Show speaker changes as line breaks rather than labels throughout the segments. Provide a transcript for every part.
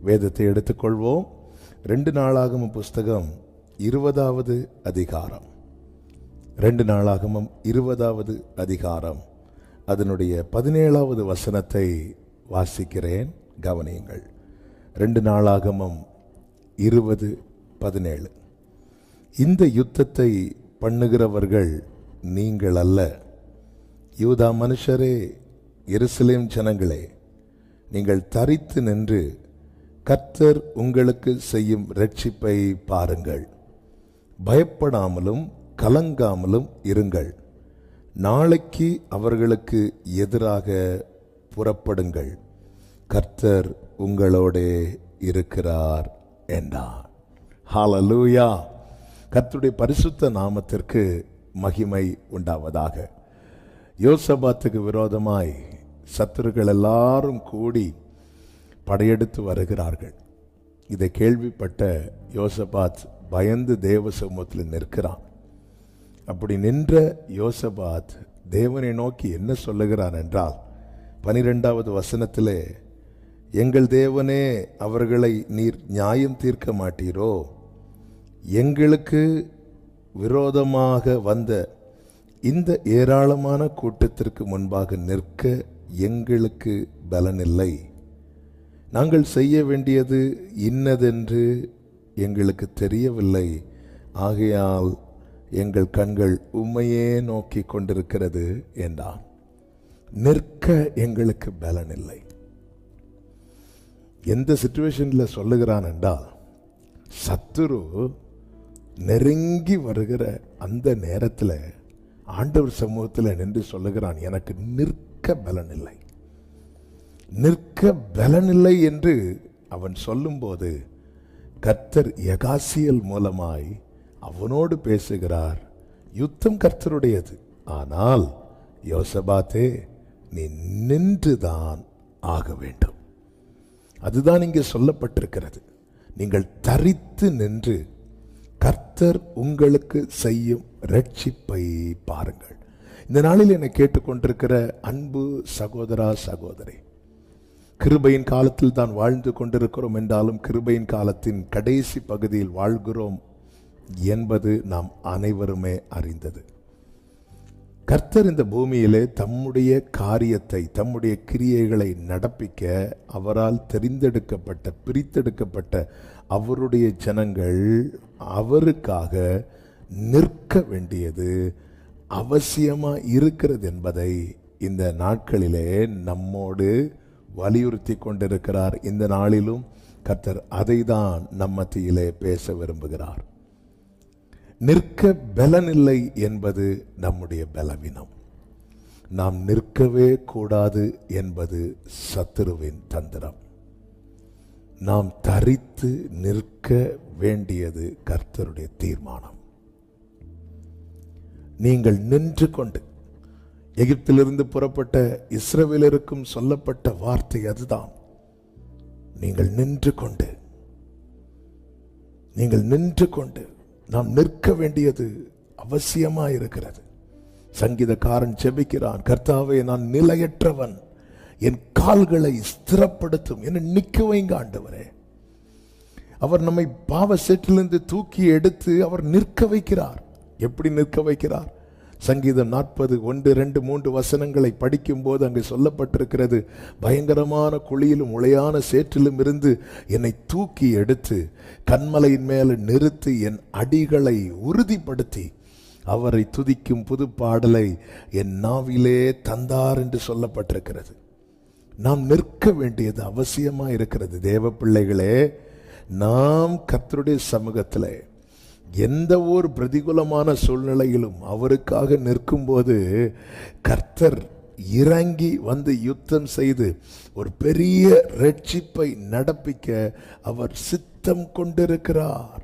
வேதத்தை எடுத்துக்கொள்வோம். 2 நாளாகமம் புஸ்தகம் 20வது அதிகாரம். 2 நாளாகமம் 20வது அதிகாரம், அதனுடைய 17வது வசனத்தை வாசிக்கிறேன், கவனியுங்கள். 2 நாளாகமம் 20:17. இந்த யுத்தத்தை பண்ணுகிறவர்கள் நீங்கள் அல்ல, யூதா மனுஷரே, எருசலேம் ஜனங்களே, நீங்கள் தரித்து நின்று கர்த்தர் உங்களுக்கு செய்யும் இரட்சிப்பை பாருங்கள். பயப்படாமலும் கலங்காமலும் இருங்கள். நாளைக்கு அவர்களுக்கு எதிராக புறப்படுங்கள். கர்த்தர் உங்களோடே இருக்கிறார் என்றார். ஹல்லேலூயா! கர்த்தருடைய பரிசுத்த நாமத்திற்கு மகிமை உண்டாவதாக. யோசபாத்துக்கு விரோதமாய் சத்துருக்கள் எல்லாரும் கூடி படையெடுத்து வருகிறார்கள். இதை கேள்விப்பட்ட யோசபாத் பயந்து தேவ சமூகத்தில் நிற்கிறான். அப்படி நின்ற யோசபாத் தேவனை நோக்கி என்ன சொல்லுகிறான் என்றால், 12வது வசனத்திலே, எங்கள் தேவனே, அவர்களை நீர் நியாயம் தீர்க்க மாட்டீரோ? எங்களுக்கு விரோதமாக வந்த இந்த ஏராளமான கூட்டத்திற்கு முன்பாக நிற்க எங்களுக்கு பலனில்லை. நாங்கள் செய்ய வேண்டியது இன்னதென்று எங்களுக்கு தெரியவில்லை. ஆகையால் எங்கள் கண்கள் உம்மையே நோக்கி கொண்டிருக்கிறது என்றான். நிற்க எங்களுக்கு பலனில்லை. எந்த சிச்சுவேஷனில் சொல்லுகிறான் என்றால், சத்துரு நெருங்கி வருகிற அந்த நேரத்தில் ஆண்டவர் சமூகத்தில் நின்று சொல்லுகிறான், எனக்கு நிற்க பலனில்லை. நிற்க பலனில்லை என்று அவன் சொல்லும்போது கர்த்தர் யகாசியல் மூலமாய் அவனோடு பேசுகிறார். யுத்தம் கர்த்தருடையது, ஆனால் யோசபாத்தே, நீ நின்றுதான் ஆக வேண்டும். அதுதான் இங்கே சொல்லப்பட்டிருக்கிறது. நீங்கள் தரித்து நின்று கர்த்தர் உங்களுக்கு செய்யும் இரட்சிப்பை பாருங்கள். இந்த நாளில் என்னை கேட்டுக்கொண்டிருக்கிற அன்பு சகோதரா, சகோதரி, கிருபையின் காலத்தில் தான் வாழ்ந்து கொண்டிருக்கிறோம் என்றாலும் கிருபையின் காலத்தின் கடைசி பகுதியில் வாழ்கிறோம் என்பது நாம் அனைவருமே அறிந்தது. கர்த்தர் இந்த பூமியிலே தம்முடைய காரியத்தை, தம்முடைய கிரியைகளை நடப்பிக்க அவரால் தெரிந்தெடுக்கப்பட்ட, பிரித்தெடுக்கப்பட்ட அவருடைய ஜனங்கள் அவருக்காக நிற்க வேண்டியது அவசியமாக இருக்கிறது என்பதை இந்த நாட்களிலே நம்மோடு வலியுறுத்தி கொண்டிருக்கிறார். இந்த நாளிலும் கர்த்தர் அதை தான் நம் மத்தியிலே பேச விரும்புகிறார். நிற்க பலனில்லை என்பது நம்முடைய பலவீனம். நாம் நிற்கவே கூடாது என்பது சத்துருவின் தந்திரம். நாம் தரித்து நிற்க வேண்டியது கர்த்தருடைய தீர்மானம். நீங்கள் நின்று கொண்டு, எகிப்திலிருந்து புறப்பட்ட இஸ்ரவேலருக்கும் சொல்லப்பட்ட வார்த்தை அதுதான். நீங்கள் நின்று கொண்டு, நீங்கள் நின்று கொண்டு, நாம் நிற்க வேண்டியது அவசியமா இருக்கிறது. சங்கீதக்காரன் ஜெபிக்கிறான், கர்த்தாவே, நான் நிலையற்றவன், என் கால்களை ஸ்திரப்படுத்தும், என்னை நிற்க வைங்க ஆண்டவரே. அவர் நம்மை பாவ சேற்றிலிருந்து தூக்கி எடுத்து அவர் நிற்க வைக்கிறார். எப்படி நிற்க வைக்கிறார்? சங்கீதம் 40, 1, 2, 3 வசனங்களை படிக்கும் போது அங்கு சொல்லப்பட்டிருக்கிறது, பயங்கரமான குழியிலும் உளையான சேற்றிலும் இருந்து என்னை தூக்கி எடுத்து கன்மலையின் மேல நிறுத்தி என் அடிகளை உறுதிப்படுத்தி அவரை துதிக்கும் புது பாடலை என் நாவிலே தந்தார் என்று சொல்லப்பட்டிருக்கிறது. நாம் நிற்க வேண்டியது அவசியமா இருக்கிறது. தேவ பிள்ளைகளே, நாம் கர்த்தருடைய சமூகத்திலே எந்த ஒரு பிரதிகூலமான சூழ்நிலையிலும் அவருக்காக நிற்கும்போது கர்த்தர் இறங்கி வந்து யுத்தம் செய்து ஒரு பெரிய இரட்சிப்பை நடப்பிக்க அவர் சித்தம் கொண்டிருக்கிறார்.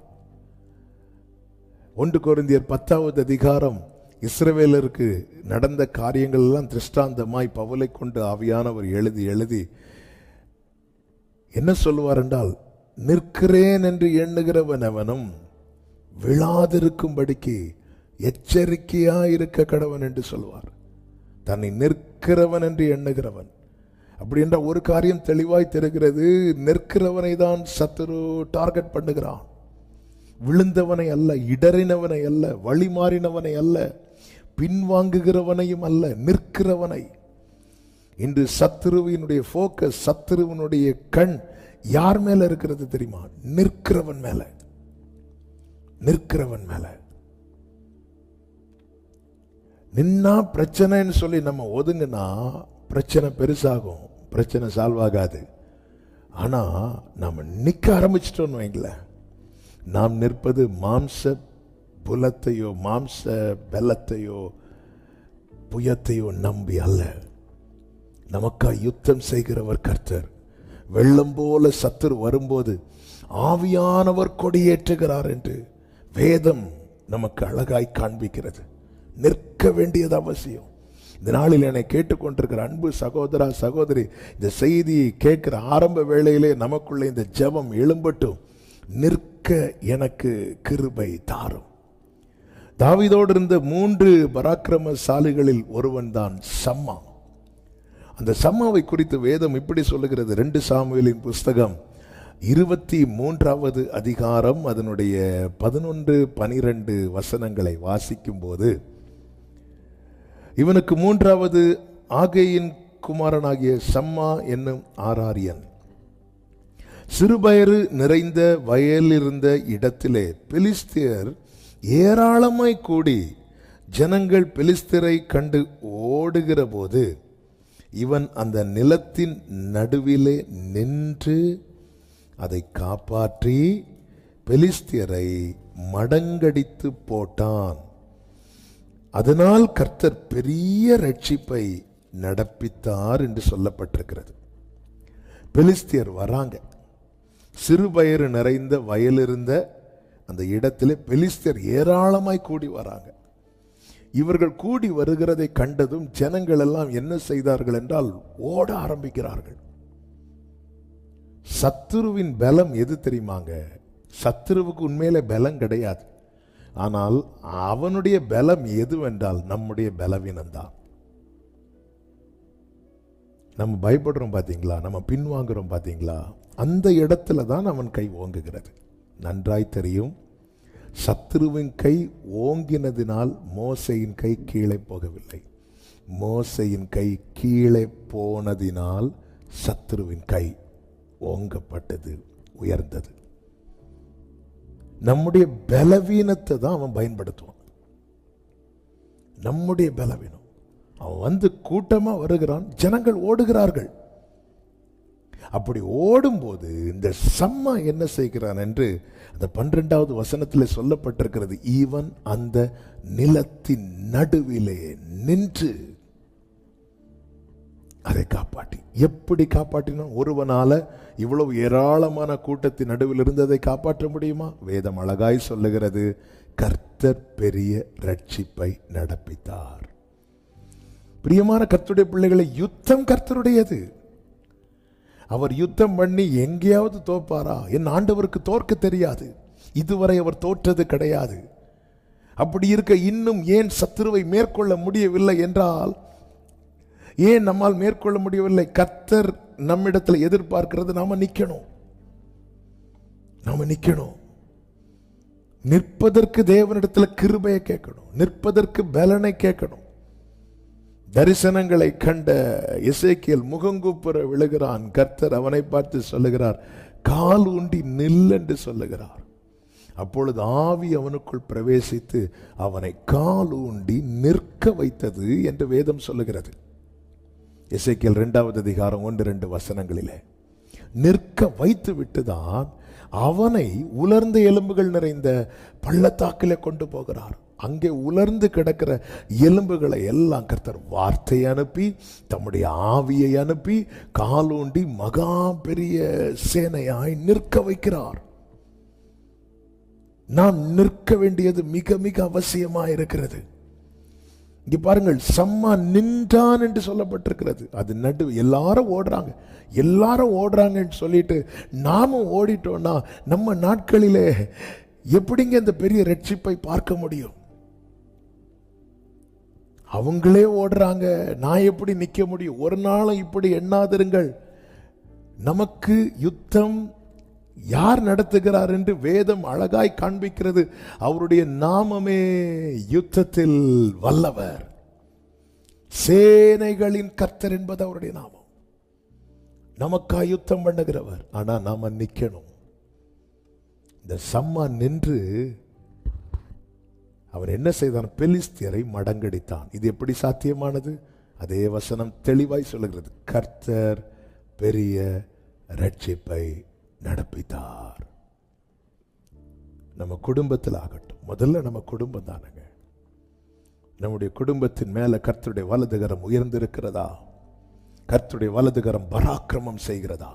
1 கொரிந்தியர் 10வது அதிகாரம் இஸ்ரவேலருக்கு நடந்த காரியங்கள் எல்லாம் திருஷ்டாந்தமாய் பவுலை கொண்டு ஆவியானவர் எழுதி என்ன சொல்லுவார் என்றால், நிற்கிறேன் என்று எண்ணுகிறவன் அவனும் விழாதிருக்கும்படிக்கு எச்சரிக்கையாயிருக்க கடவன் என்று சொல்வார். தன்னை நிற்கிறவன் என்று எண்ணுகிறவன் அப்படி என்ற ஒரு காரியம் தெளிவாய் தெரிகிறது. நிற்கிறவனை தான் சத்துரு டார்கெட் பண்ணுகிறான். விழுந்தவனை அல்ல, இடறினவனை அல்ல, வழி மாறினவனை அல்ல, பின்வாங்குகிறவனையும் அல்ல, நிற்கிறவனை. இன்று சத்துருவினுடைய போக்கஸ், சத்துருவனுடைய கண் யார் மேல இருக்கிறது தெரியுமா? நிற்கிறவன் மேல. நிற்கிறவன் மேல. நின்னா பிரச்சனைன்னு சொல்லி நம்ம ஒதுங்கினா பிரச்சனை பெருசாகும், பிரச்சனை சால்வ் ஆகாது. ஆனா நாம நிக்க ஆரம்பிச்சிட்டோம்னு வைங்களேன், நாம் நிற்பது மாம்ச புலத்தையோ மாம்ச பலத்தையோ புயத்தையோ நம்பி அல்ல. நமக்கா யுத்தம் செய்கிறவர் கர்த்தர். வெள்ளம் போல சத்துரு வரும்போது ஆவியானவர் கொடியேற்றுகிறார் என்று வேதம் நமக்கு அழகாய் காண்பிக்கிறது. நிற்க வேண்டியது அவசியம். இந்த நாளில் என்னை கேட்டுக்கொண்டிருக்கிற அன்பு சகோதரா சகோதரி, இந்த செய்தியை கேட்கிற ஆரம்ப வேளையிலே நமக்குள்ள இந்த ஜெபம் எழும்பட்டும். நிற்க எனக்கு கிருபை தாரும். தாவீதோடு இருந்த 3 பராக்கிரமசாலிகளில் ஒருவன் தான் சம்மா. அந்த சம்மாவை குறித்து வேதம் இப்படி சொல்லுகிறது. 2 சாமுவேலின் புஸ்தகம் 23வது அதிகாரம் அதனுடைய 11-12 வசனங்களை வாசிக்கும் போது, இவனுக்கு 3வது ஆகேயின் குமாரனாகிய சம்மா என்னும் ஆராரியன் சிறுபயறு நிறைந்த வயலிருந்த இடத்திலே பெலிஸ்தியர் ஏராளமாய் கூடி ஜனங்கள் பெலிஸ்தரை கண்டு ஓடுகிற போது இவன் அந்த நிலத்தின் நடுவிலே நின்று அதை காப்பாற்றி பெலிஸ்தியரை மடங்கடித்து போட்டான். அதனால் கர்த்தர் பெரிய ரட்சிப்பை நடப்பித்தார் என்று சொல்லப்பட்டிருக்கிறது. பெலிஸ்தியர் வராங்க. சிறுபயறு நிறைந்த வயலிருந்த அந்த இடத்திலே பெலிஸ்தியர் ஏராளமாய் கூடி வராங்க. இவர்கள் கூடி வருகிறதை கண்டதும் ஜனங்கள் எல்லாம் என்ன செய்தார்கள் என்றால் ஓட ஆரம்பிக்கிறார்கள். சத்துருவின் பலம் எது தெரியுமாங்க? சத்துருவுக்கு உண்மையிலே பலம் கிடையாது. ஆனால் அவனுடைய பலம் எதுவென்றால் நம்முடைய பலவீனம்தான். நம்ம பயப்படுறோம் பாத்தீங்களா, நம்ம பின்வாங்குறோம் பாத்தீங்களா, அந்த இடத்துல தான் அவன் கை ஓங்குகிறது. நன்றாய் தெரியும், சத்துருவின் கை ஓங்கினதினால் மோசையின் கை கீழே போகவில்லை. மோசையின் கை கீழே போனதினால் சத்துருவின் கை ஓங்கப்பட்டது, உயர்ந்தது. நம்முடைய பலவீனத்தை தான் அவன் பயன்படுத்துவான். நம்முடைய பலவீனம். அவன் வந்து கூட்டமா வருகிறான், ஜனங்கள் ஓடுகிறார்கள். அப்படி ஓடும்போது இந்த சம்மா என்ன செய்கிறான் என்று அந்த 12வது வசனத்தில் சொல்லப்பட்டிருக்கிறது. இவன் அந்த நிலத்தின் நடுவிலே நின்று அதை காப்பாற்றி. எப்படி காப்பாற்றினான்? ஒருவனால இவ்வளவு ஏராளமான கூட்டத்தின் நடுவில் இருந்ததை காப்பாற்ற முடியுமா? வேதம் அழகாய் சொல்லுகிறது, கர்த்தர் பெரிய ரட்சிப்பை நடப்பித்தார். பிரியமான கர்த்தருடைய பிள்ளைகளை, யுத்தம் கர்த்தருடையது. அவர் யுத்தம் பண்ணி எங்கேயாவது தோப்பாரா? என் ஆண்டவருக்கு தோற்க தெரியாது. இதுவரை அவர் தோற்றது கிடையாது. அப்படி இருக்க இன்னும் ஏன் சத்துருவை மேற்கொள்ள முடியவில்லை என்றால், ஏன் நம்மால் மேற்கொள்ள முடியவில்லை? கர்த்தர் நம்மிடத்தில் எதிர்பார்க்கிறது நாம நிக்கணும். நாம நிக்கணும். நிற்பதற்கு தேவனிடத்தில் கிருபையை கேட்கணும். நிற்பதற்கு பலனை கேட்கணும். தரிசனங்களை கண்ட எசேக்கியேல் முகங்குப்புற விழுகிறான். கர்த்தர் அவனை பார்த்து சொல்லுகிறார், கால் ஊண்டி நில் என்று சொல்லுகிறார். அப்பொழுது ஆவி அவனுக்குள் பிரவேசித்து அவனை கால் ஊண்டி நிற்க வைத்தது என்று வேதம் சொல்லுகிறது. எசேக்கியேல் 2வது அதிகாரம் 1-2 வசனங்களிலே நிற்க வைத்து விட்டுதான் அவனை உலர்ந்த எலும்புகள் நிறைந்த பள்ளத்தாக்கிலே கொண்டு போகிறார். அங்கே உலர்ந்து கிடக்கிற எலும்புகளை எல்லாம் கர்த்தர் வார்த்தையை அனுப்பி, தம்முடைய ஆவியை அனுப்பி, காலூண்டி மகா பெரிய சேனையாய் நிற்க வைக்கிறார். நாம் நிற்க வேண்டியது மிக மிக அவசியமாக இருக்கிறது. இங்க பாருங்கள், சம்மா நின்றான் என்று சொல்லப்பட்டிருக்கிறது. அது நடு எல்லாரும் ஓடுறாங்க, எல்லாரும் ஓடுறாங்கன்னு சொல்லிட்டு நாமும் ஓடிட்டோம்னா நம்ம நாட்களிலே எப்படிங்க இந்த பெரிய ரட்சிப்பை பார்க்க முடியும்? அவங்களே ஓடுறாங்க, நான் எப்படி நிக்க முடியும்? ஒரு நாளும் இப்படி எண்ணாதிருங்கள். நமக்கு யுத்தம் யார் நடத்துகிறார் என்று வேதம் அழகாய் காண்பிக்கிறது. அவருடைய நாமமே யுத்தத்தில் வல்லவர், சேனைகளின் கர்த்தர் என்பது அவருடைய நாமம். நமக்கா யுத்தம் பண்ணுகிறவர். ஆனா நாம நிக்கணும். இந்த சம்மா நின்று அவன் என்ன செய்தான்? பெலிஸ்தியரை மடங்கடித்தான். இது எப்படி சாத்தியமானது? அதே வசனம் தெளிவாய் சொல்லுகிறது. கர்த்தர் பெரிய ரட்சிப்பை நடப்பித்தார். நம்ம குடும்பத்தில் ஆகட்டும், முதல்ல நம்ம குடும்பம் தானுங்க. நம்முடைய குடும்பத்தின் மேல கர்த்தருடைய வலதுகரம் உயர்ந்திருக்கிறதா? கர்த்தருடைய வலதுகரம் பராக்கிரமம் செய்கிறதா?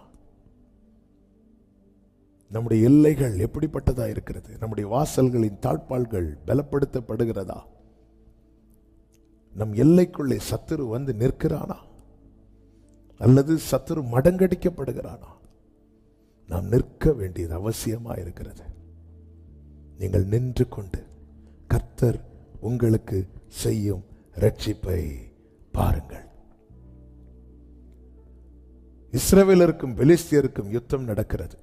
நம்முடைய எல்லைகள் எப்படிப்பட்டதா இருக்கிறது? நம்முடைய வாசல்களின் தாழ்பாள்கள் பலப்படுத்தப்படுகிறதா? நம் எல்லைக்குள்ளே சத்துரு வந்து நிற்கிறானா அல்லது சத்துரு மடங்கடிக்கப்படுகிறானா? நாம் நிற்க வேண்டியது அவசியமா இருக்கிறது. நீங்கள் நின்று கொண்டு கர்த்தர் உங்களுக்கு செய்யும் ரட்சிப்பை பாருங்கள். இஸ்ரவேலருக்கும் பெலிஸ்தியருக்கும் யுத்தம் நடக்கிறது.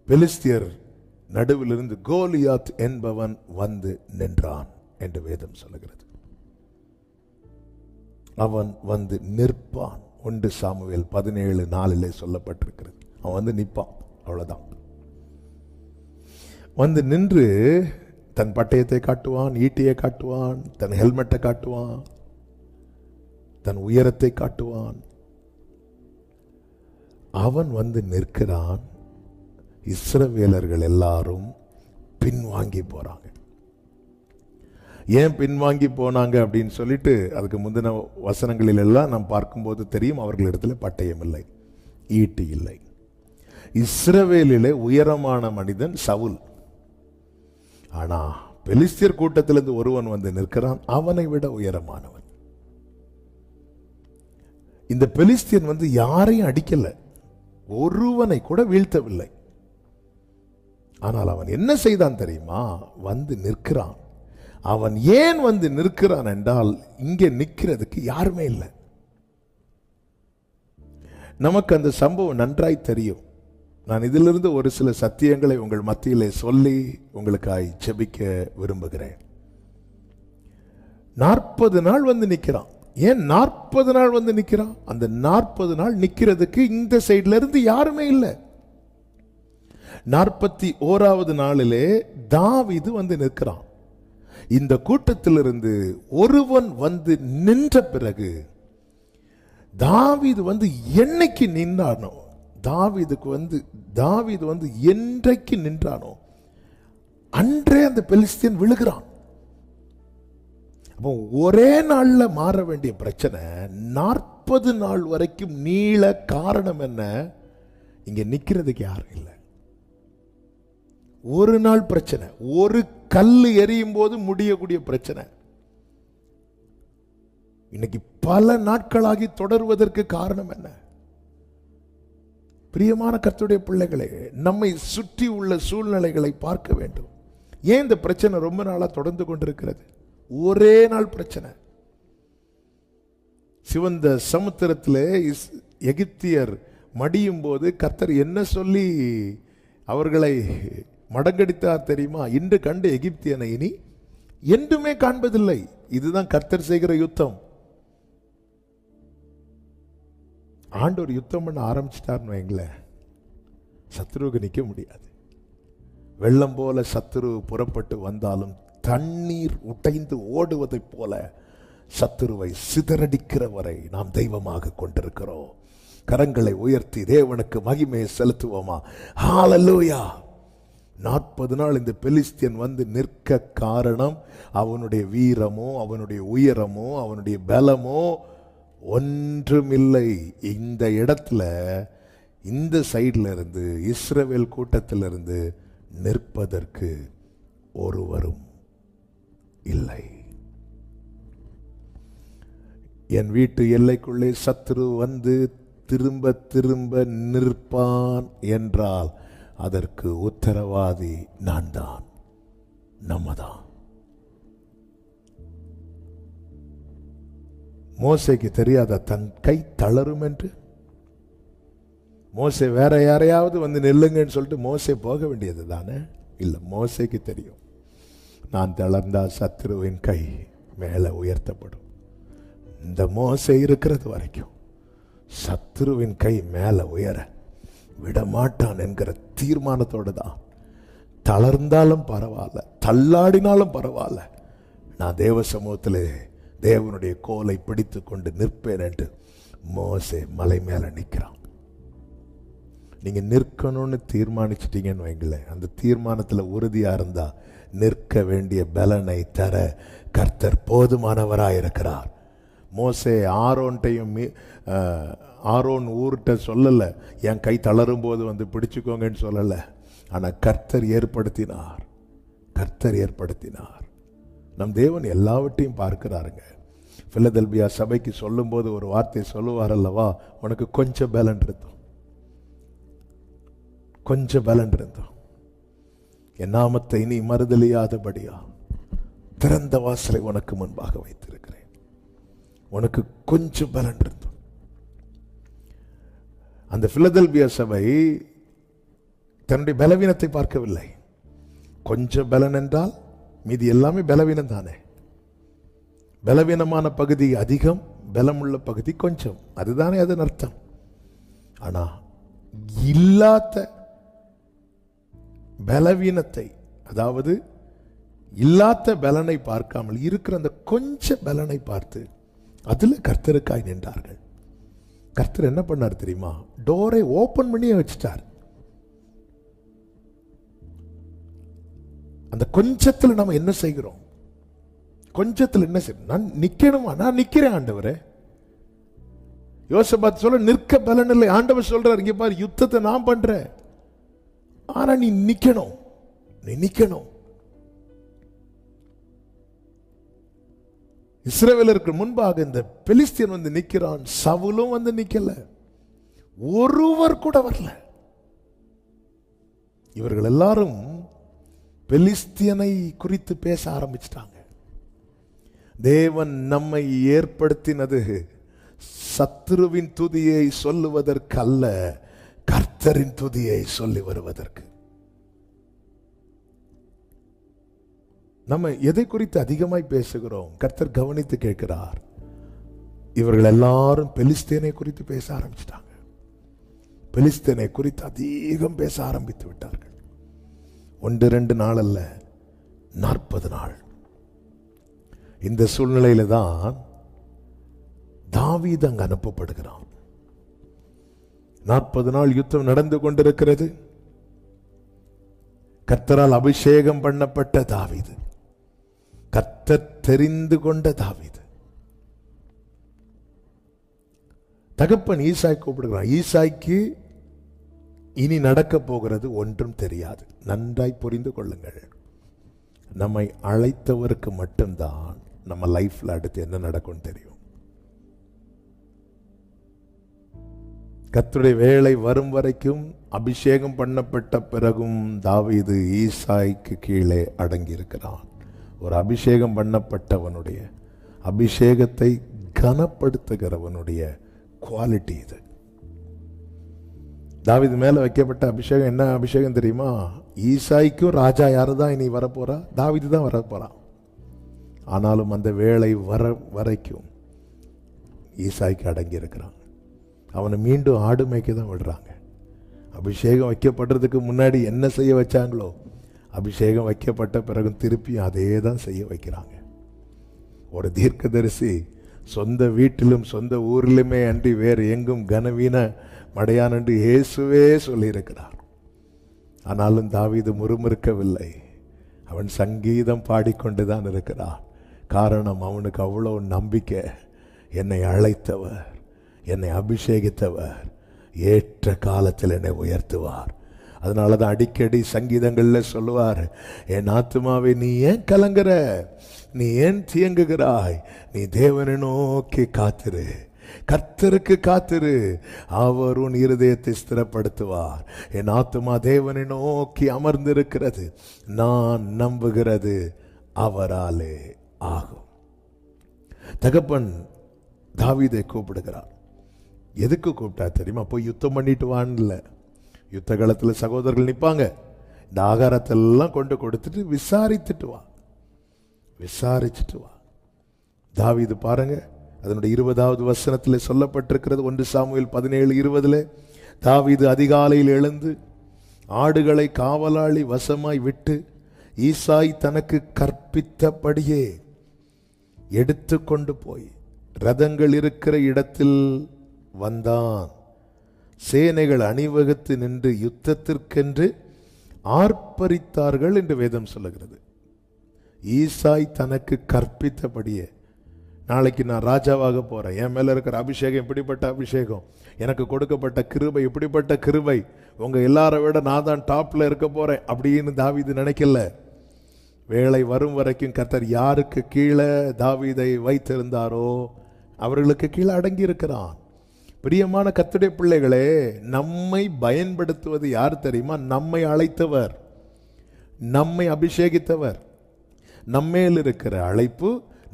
பெலிஸ்தியர் நடுவிலிருந்து கோலியாத் என்பவன் வந்து நின்றான் என்று வேதம் சொல்லுகிறது. அவன் வந்து நிற்பான். 1 சாமுவேல் 17:4 சொல்லப்பட்டிருக்கிறது. அவன் வந்து நிற்பான், அவ்வளவுதான். வந்து நின்று தன் பட்டயத்தை காட்டுவான், ஈட்டியை காட்டுவான், தன் ஹெல்மெட்டை காட்டுவான், தன் உயரத்தை காட்டுவான். அவன் வந்து நிற்கிறான். இஸ்ரவேலர்கள் எல்லாரும் பின்வாங்கி போறாங்க. ஏன் பின்வாங்கி போனாங்க அப்படின்னு சொல்லிட்டு அதுக்கு முந்தின வசனங்களில் எல்லாம் நாம் பார்க்கும்போது தெரியும். அவர்களிடத்தில் பட்டயம் இல்லை, ஈட்டி இல்லை. இஸ்ரவேலிலே உயரமான மனிதன் சவுல். ஆனா பெலிஸ்தியர் கூட்டத்திலிருந்து ஒருவன் வந்து நிற்கிறான், அவனை விட உயரமானவன். இந்த பெலிஸ்தியன் வந்து யாரையும் அடிக்கல, ஒருவனை கூட வீழ்த்தவில்லை. ஆனால் அவன் என்ன செய்தான் தெரியுமா? வந்து நிற்கிறான். அவன் ஏன் வந்து நிற்கிறான் என்றால், இங்கே நிற்கிறதுக்கு யாருமே இல்லை. நமக்கு அந்த சம்பவம் நன்றாய் தெரியும். நான் இதிலிருந்து ஒரு சில சத்தியங்களை உங்கள் மத்தியிலே சொல்லி உங்களுக்காய் ஜெபிக்க விரும்புகிறேன். 40 நாள் வந்து நிற்கிறான். ஏன் 40 நாள் வந்து நிற்கிறான்? அந்த 40 நாள் நிற்கிறதுக்கு இந்த சைட்ல இருந்து யாருமே இல்லை. 41வது நாளிலே தாவீது வந்து நிற்கிறான். இந்த கூட்டத்திலிருந்து ஒருவன் வந்து நின்ற பிறகு தாவீது வந்து என்னைக்கு நின்றானோ, தாவீது வந்து என்றைக்கு நின்றானோ அன்றே அந்த பெலிஸ்தியன் விழுகிறான். அப்போ ஒரே நாள்ல மாற வேண்டிய பிரச்சனை 40 நாள் வரைக்கும் நீள. காரணம் என்ன? இங்க நிக்கிறதுக்கு யாரும் இல்லை. ஒரு நாள் பிரச்சனை, ஒரு கல் எரியும் போது முடியக்கூடிய பிரச்சனை இன்னைக்கு பல நாட்களாகி தொடர்வதற்கு காரணம் என்ன? பிரியமான கர்த்தருடைய பிள்ளைகளே, நம்மை சுற்றி உள்ள சூழ்நிலைகளை பார்க்க வேண்டும். ஏன் இந்த பிரச்சனை ரொம்ப நாளா தொடர்ந்து கொண்டிருக்கிறது? ஒரே நாள் பிரச்சனை. சிவந்த சமுத்திரத்திலே எகிப்தியர் மடியும் போது கர்த்தர் என்ன சொல்லி அவர்களை மடங்கடித்தார் தெரியுமா? இன்று கண்டு எகிப்தியனை இனி என்றுமே காண்பதில்லை. இதுதான் கர்த்தர் செய்கிற யுத்தம். ஆண்டவர் யுத்தம் பண்ண ஆரம்பிச்சிட்டார்னு வைங்களேன், சத்துருவுக்கு நிற்க முடியாது. வெள்ளம் போல சத்துரு புறப்பட்டு வந்தாலும் தண்ணீர் உடைந்து ஓடுவதை போல சத்துருவை சிதறடிக்கிற வரை நாம் தெய்வமாக கொண்டிருக்கிறோம். கரங்களை உயர்த்தி தேவனுக்கு மகிமையை செலுத்துவோமா? ஹல்லேலூயா. 40 நாள் இந்த பெலிஸ்தியன் வந்து நிற்க காரணம் அவனுடைய வீரமோ, அவனுடைய உயரமோ, அவனுடைய பலமோ ஒன்றுமில்லை. இந்த இடத்துல இந்த சைட்ல இருந்து இஸ்ரவேல் கூட்டத்திலிருந்து நிற்பதற்கு ஒருவரும் இல்லை. என் வீட்டு எல்லைக்குள்ளே சத்துரு வந்து திரும்ப திரும்ப நிற்பான் என்றால் அதற்கு உத்தரவாதி நான் தான், நம்ம தான். மோசேக்கு தெரியாத தன் கை தளரும் என்று? மோசே வேற யாரையாவது வந்து நெல்லுங்கன்னு சொல்லிட்டு மோசே போக வேண்டியது தானே? இல்லை, மோசேக்கு தெரியும், நான் தளர்ந்தா சத்துருவின் கை மேலே உயர்த்தப்படும். இந்த மோசே இருக்கிறது வரைக்கும் சத்துருவின் கை மேலே உயர விடமாட்டான் என்கிற தீர்மானத்தோடு தான் தளர்ந்தாலும் பரவாயில்ல, தள்ளாடினாலும் பரவாயில்ல, நான் தேவ சமூகத்தில் தேவனுடைய கோலை பிடித்து கொண்டு நிற்பேன் என்று மோசே மலை மேலே நிற்கிறான். நீங்க நிற்கணும்னு தீர்மானிச்சிட்டீங்கன்னு வைங்களேன், அந்த தீர்மானத்தில் உறுதியா இருந்தா நிற்க வேண்டிய பலனை தர கர்த்தர் போதுமானவராக இருக்கிறார். மோசே ஆரோன் ஊர்கிட்ட சொல்லலை, என் கை தளரும் போது வந்து பிடிச்சுக்கோங்கன்னு சொல்லலை. ஆனால் கர்த்தர் ஏற்படுத்தினார். நம் தேவன் எல்லாவற்றையும் பார்க்கிறாருங்க. பிலதெல்பியா சபைக்கு சொல்லும் போது ஒரு வார்த்தை சொல்லுவார் அல்லவா, உனக்கு கொஞ்சம் பலன் இருந்தோம், என் நாமத்தை இனி மறுதலியாதபடியா திறந்த வாசலை உனக்கு முன்பாக வைத்திருக்கிறேன். உனக்கு கொஞ்சம் பலன் இருந்தோம். அந்த பிலதெல்பியா சபை தன்னுடைய பலவீனத்தை பார்க்கவில்லை. கொஞ்சம் பலன் என்றால் மீதி எல்லாமே பலவீனம் தானே. பலவீனமான பகுதி அதிகம், பலமுள்ள பகுதி கொஞ்சம், அதுதானே அதன் அர்த்தம். ஆனா இல்லாத பலவீனத்தை, அதாவது இல்லாத பலனை பார்க்காமல் இருக்கிற அந்த கொஞ்ச பலனை பார்த்து அதுல கர்த்தருக்காய் நின்றார்கள். கர்த்தர் என்ன பண்ணார் தெரியுமா? டோரை ஓபன் பண்ணி வச்சுட்டார். அந்த கொஞ்சத்துல நம்ம என்ன செய்கிறோம்? கொஞ்சத்துல என்ன செய்யணும்? நான் நிக்கணுமா? நான் நிக்கிறேன் ஆண்டவரே. யோசபாத் சொல்ல நிற்க பலன் இல்லை. ஆண்டவர் சொல்றார், இங்க பாரு, யுத்தத்தை நான் பண்றேன், ஆனா நீ நிக்கணும். இஸ்ரவேலருக்கு முன்பாக இந்த பெலிஸ்தியன் வந்து நிக்கிறான், சவுலும் வந்து நிக்கல, ஒருவர் கூட வரல. இவர்கள் எல்லாரும் பெலிஸ்தியனை குறித்து பேச ஆரம்பிச்சிட்டாங்க. தேவன் நம்மை ஏற்படுத்தினது சத்துருவின் துதியை சொல்லுவதற்கல்ல, கர்த்தரின் துதியை சொல்லி வருவதற்கு. நம்ம எதை குறித்து அதிகமாய் பேசுகிறோம்? கர்த்தர் கவனித்து கேட்கிறார். இவர்கள் எல்லாரும் பெலிஸ்தீனை குறித்து பேச ஆரம்பிச்சிட்டாங்க. பெலிஸ்தீனை குறித்து அதிகம் பேச ஆரம்பித்து விட்டார்கள். 1-2 நாள் அல்ல, 40 நாள். இந்த சூழ்நிலையில தான் தாவீது அங்கு அனுப்பப்படுகிறான். 40 நாள் யுத்தம் நடந்து கொண்டிருக்கிறது. கர்த்தரால் அபிஷேகம் பண்ணப்பட்ட தாவீது, கர்த்தர் தெரிந்து கொண்ட தாவீது. தகப்பன் ஈசாய் கூப்பிடுகிறான். ஈசாய்க்கு இனி நடக்க போகிறது ஒன்றும் தெரியாது. நன்றாய் புரிந்து கொள்ளுங்கள், நம்மை அழைத்தவருக்கு மட்டும்தான் நம்ம லைஃப்ல அடுத்து என்ன நடக்கும் தெரியும். கர்த்தருடைய வேளை வரும் வரைக்கும், அபிஷேகம் பண்ணப்பட்ட பிறகும் தாவீது ஈசாய்க்கு கீழே அடங்கி இருக்கிறான். ஒரு அபிஷேகம் பண்ணப்பட்டவனுடைய, அபிஷேகத்தை கனப்படுத்துகிறவனுடைய குவாலிட்டி இது. தாவீது மேல வைக்கப்பட்ட அபிஷேகம் என்ன அபிஷேகம் தெரியுமா? ஈசாய்க்கும் ராஜா யாரு தான் இனி வரப்போறா? தாவீது தான் வரப்போறான். ஆனாலும் அந்த வேளை வர வரைக்கும் ஈசாய்க்கு அடங்கி இருக்கிறான். அவனை மீண்டும் ஆடு மேய்க்க தான் விடுறாங்க. அபிஷேகம் வைக்கப்படுறதுக்கு முன்னாடி என்ன செய்ய வச்சாங்களோ, அபிஷேகம் வைக்கப்பட்ட பிறகு திருப்பி அதே தான் செய்ய வைக்கிறாங்க. ஒரு தீர்க்கதரிசி சொந்த வீட்டிலும் சொந்த ஊரிலுமே அன்றி வேறு எங்கும் கனவீன மடையான் என்று இயேசுவே சொல்லியிருக்கிறார். ஆனாலும் தாவீது முறுமுறுக்கவில்லை. அவன் சங்கீதம் பாடிக்கொண்டுதான் இருக்கிறான். காரணம், அவனுக்கு அவ்வளோ நம்பிக்கை. என்னை அழைத்தவர், என்னை அபிஷேகித்தவர் ஏற்ற காலத்தில் என்னை உயர்த்துவார். அதனால தான் அடிக்கடி சங்கீதங்கள்ல சொல்லுவார், என் ஆத்துமாவே நீ ஏன் கலங்குற, நீ ஏன் தியங்குகிறாய், நீ தேவனை நோக்கி காத்திரு, கர்த்தருக்கு காத்திரு, அவர் உன் இருதயத்தை ஸ்திரப்படுத்துவார். என் ஆத்துமா தேவனை நோக்கி அமர்ந்திருக்கிறது, நான் நம்புகிறது அவராலே ஆகும். தகப்பன் தாவீதை கூப்பிடுகிறார். எதுக்கு கூப்பிட்டா தெரியுமா? போய் யுத்தம் பண்ணிட்டு வான்னு. யுத்த காலத்தில் சகோதரர்கள் நிற்பாங்க. இந்த ஆகாரத்தை எல்லாம் கொண்டு கொடுத்துட்டு விசாரிச்சுட்டு வா. தாவீது பாருங்க, அதனுடைய 20வது வசனத்தில் சொல்லப்பட்டிருக்கிறது. 1 சாமுவேல் 17:20 தாவீது அதிகாலையில் எழுந்து ஆடுகளை காவலாளி வசமாய் விட்டு ஈசாய் தனக்கு கற்பித்தபடியே எடுத்து கொண்டு போய் ரதங்கள் இருக்கிற இடத்தில் வந்தான். சேனைகள் அணிவகுத்து நின்று யுத்தத்திற்கென்று ஆர்ப்பரித்தார்கள் என்று வேதம் சொல்லுகிறது. ஈசாய் தனக்கு கற்பித்தபடியே. நாளைக்கு நான் ராஜாவாக போறேன், என் மேல இருக்கிற அபிஷேகம் எப்படிப்பட்ட அபிஷேகம், எனக்கு கொடுக்கப்பட்ட கிருபை எப்படிப்பட்ட கிருபை, உங்க எல்லாரை விட நான் தான் டாப்ல இருக்க போறேன் அப்படின்னு தாவீது நினைக்கல. வேளை வரும் வரைக்கும் கர்த்தர் யாருக்கு கீழே தாவீதை வைத்திருந்தாரோ அவர்களுக்கு கீழே அடங்கி இருக்கிறான். பிரியமான கர்த்தருடைய பிள்ளைகளே, நம்மை பயன்படுத்துவது யார் தெரியுமா? நம்மை அழைத்தவர், நம்மை அபிஷேகித்தவர். நம்மேல் இருக்கிற அழைப்பு,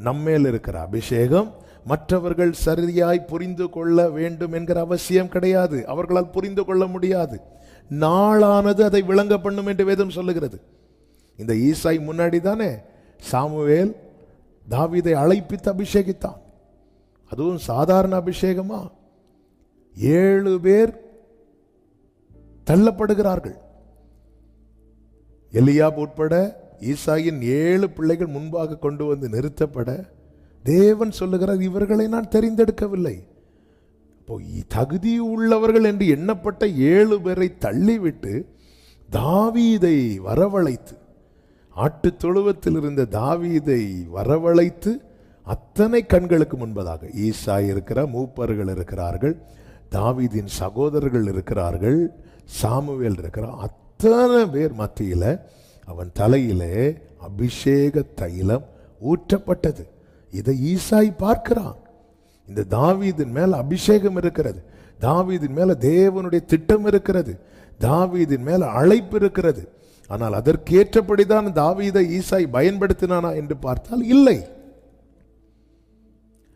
நம்மேல் இருக்கிற அபிஷேகம் மற்றவர்கள் சரியாய் புரிந்து கொள்ள வேண்டும் என்கிற அவசியம் கிடையாது. அவர்களால் புரிந்து கொள்ள முடியாது. நாளானது அதை விளங்க பண்ணும் என்று வேதம் சொல்லுகிறது. இந்த ஈசாய் முன்னாடி தானே சாமுவேல் தாவீதை அழைப்பித்து அபிஷேகித்தான். அதுவும் சாதாரண அபிஷேகமா? 7 பேர் தள்ளப்படுகிறார்கள். எலியாப் உட்பட ஈசாயின் 7 பிள்ளைகள் முன்பாக கொண்டு வந்து நிறுத்தப்பட தேவன் சொல்லுகிறார், இவர்களை நான் தெரிந்தெடுக்கவில்லை. தகுதி உள்ளவர்கள் என்று எண்ணப்பட்ட 7 பேரை தள்ளிவிட்டு தாவீதை வரவழைத்து, ஆட்டு தொழுவத்தில் இருந்த தாவீதை வரவழைத்து, அத்தனை கண்களுக்கு முன்பதாக ஈசாய் இருக்கிறார், மூப்பர்கள் இருக்கிறார்கள், தாவீதின் சகோதரர்கள் இருக்கிறார்கள், சாமுவேல் இருக்கிறார். அத்தனை பேர் மத்தியில் அவன் தலையிலே அபிஷேக தைலம் ஊற்றப்பட்டது. இதை ஈசாய் பார்க்கிறான். இந்த தாவீதின் மேல அபிஷேகம் இருக்கிறது, தாவீதின் மேல தேவனுடைய திட்டம் இருக்கிறது, தாவீதின் மேல அழைப்பு இருக்கிறது. ஆனால் அதற்கேற்றபடிதான் தாவீதை ஈசாய் பயன்படுத்தினானா என்று பார்த்தால் இல்லை.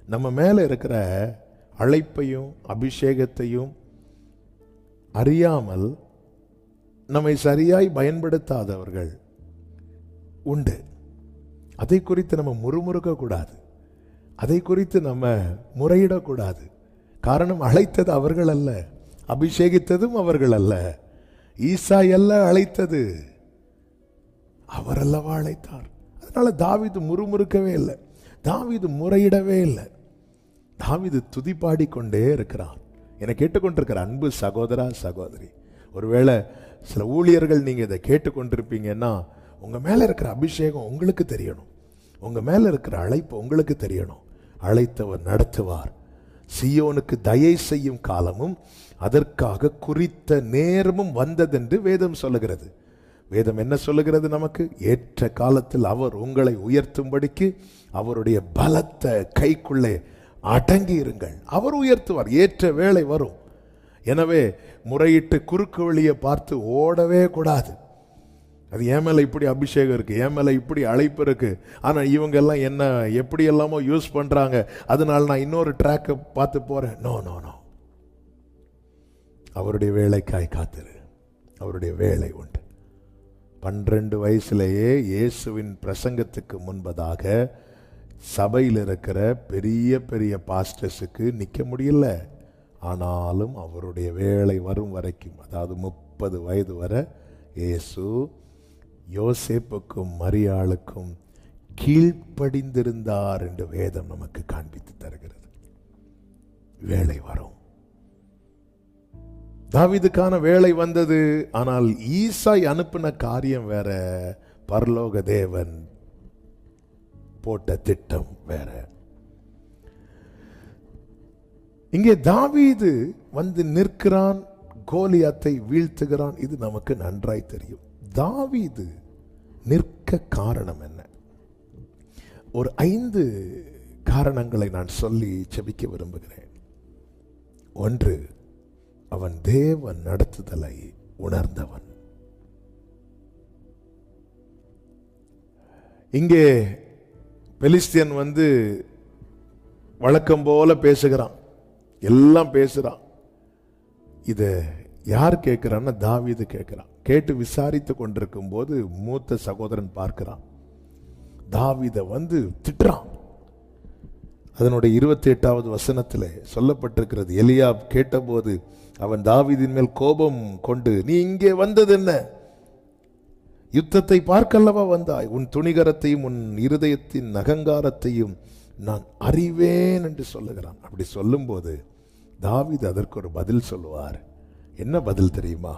நம்ம மேல இருக்கிற அழைப்பையும் அபிஷேகத்தையும் அறியாமல் நம்மை சரியாய் பயன்படுத்தாதவர்கள் உண்டு. அதை குறித்து நம்ம முறுமுறுக்க கூடாது, அதை குறித்து நம்ம முறையிடக்கூடாது. காரணம், அழைத்தது அவர்கள் அல்ல, அபிஷேகித்ததும் அவர்கள் அல்ல. ஈசாய் அல்ல அழைத்தது, அவர் அல்லவா அழைத்தார். அதனால தாவீது முறுமுறுக்கவே இல்லை, தாவீது முறையிடவே இல்லை. தாவீது துதிப்பாடி கொண்டே இருக்கிறான். என்னை கேட்டுக்கொண்டிருக்கிற அன்பு சகோதரா சகோதரி, ஒருவேளை சில ஊழியர்கள் நீங்க இதை கேட்டுக்கொண்டிருப்பீங்கன்னா, உங்க மேல இருக்கிற அபிஷேகம் உங்களுக்கு தெரியணும், உங்க மேல இருக்கிற அழைப்பு உங்களுக்கு தெரியணும். அழைத்தவர் நடத்துவார். சீயோனுக்கு தயை செய்யும் காலமும் அதற்காக குறித்த நேரமும் வந்ததென்று வேதம் சொல்லுகிறது. வேதம் என்ன சொல்லுகிறது நமக்கு? ஏற்ற காலத்தில் அவர் உங்களை உயர்த்தும்படிக்கு அவருடைய பலத்த கைக்குள்ளே அடங்கி இருங்கள். அவர் உயர்த்துவார், ஏற்ற வேளை வரும். எனவே முறையிட்டு குறுக்கு வழியை பார்த்து ஓடவே கூடாது. அது என் மேல இப்படி அபிஷேகம் இருக்கு, என் மேல இப்படி அழைப்பு இருக்கு, ஆனா இவங்க எல்லாம் என்ன எப்படி எல்லாமோ யூஸ் பண்றாங்க, அதனால நான் இன்னொரு ட்ராக்கை பார்த்து போறேன். நோ நோ நோ, அவருடைய வேலைக்காய் காத்திரு, அவருடைய வேலை உண்டு. 12 வயசுலேயே இயேசுவின் பிரசங்கத்துக்கு முன்பதாக சபையில் இருக்கிற பெரிய பெரிய பாஸ்டர்ஸுக்கு நிற்க முடியல. ஆனாலும் அவருடைய வேலை வரும் வரைக்கும், அதாவது 30 வயது வரை இயேசு யோசேப்புக்கும் மரியாளுக்கும் கீழ்ப்படிந்திருந்தார் என்று வேதம் நமக்கு காண்பித்து தருகிறது. வேலை வரும். தாவீதுக்கான வேலை வந்தது. ஆனால் ஈசாய் அனுப்பின காரியம் வேற, பரலோக தேவன் போட்ட திட்டம் வேற. இங்கே தாவீது வந்து நிற்கிறான், கோலியாத்தை வீழ்த்துகிறான். இது நமக்கு நன்றாய் தெரியும். தாவீது நிற்க காரணம் என்ன? ஒரு 5 காரணங்களை நான் சொல்லி செபிக்க விரும்புகிறேன். 1, அவன் தேவன் நடத்துதலை உணர்ந்தவன். இங்கே பெலிஸ்தியன் வந்து வழக்கம் போல பேசுகிறான், எல்லாம் பேசுறான். இத யார் கேட்கிறான்னா தாவீது கேட்கிறான். கேட்டு விசாரித்து கொண்டிருக்கும் போது மூத்த சகோதரன் பார்க்கிறான், தாவீதை வந்து திட்டுறான். அதனுடைய 28வது வசனத்தில் சொல்லப்பட்டிருக்கிறது, எலியாப் கேட்டபோது அவன் தாவீதின் மேல் கோபம் கொண்டு, நீ இங்கே வந்தது என்ன? யுத்தத்தை பார்க்கல்லவா வந்தாய்? உன் துணிகரத்தையும் உன் இருதயத்தின் அகங்காரத்தையும் நான் அறிவேன் என்று சொல்லுகிறான். அப்படி சொல்லும்போது தாவீது அதற்கு ஒரு பதில் சொல்லுவார். என்ன பதில் தெரியுமா?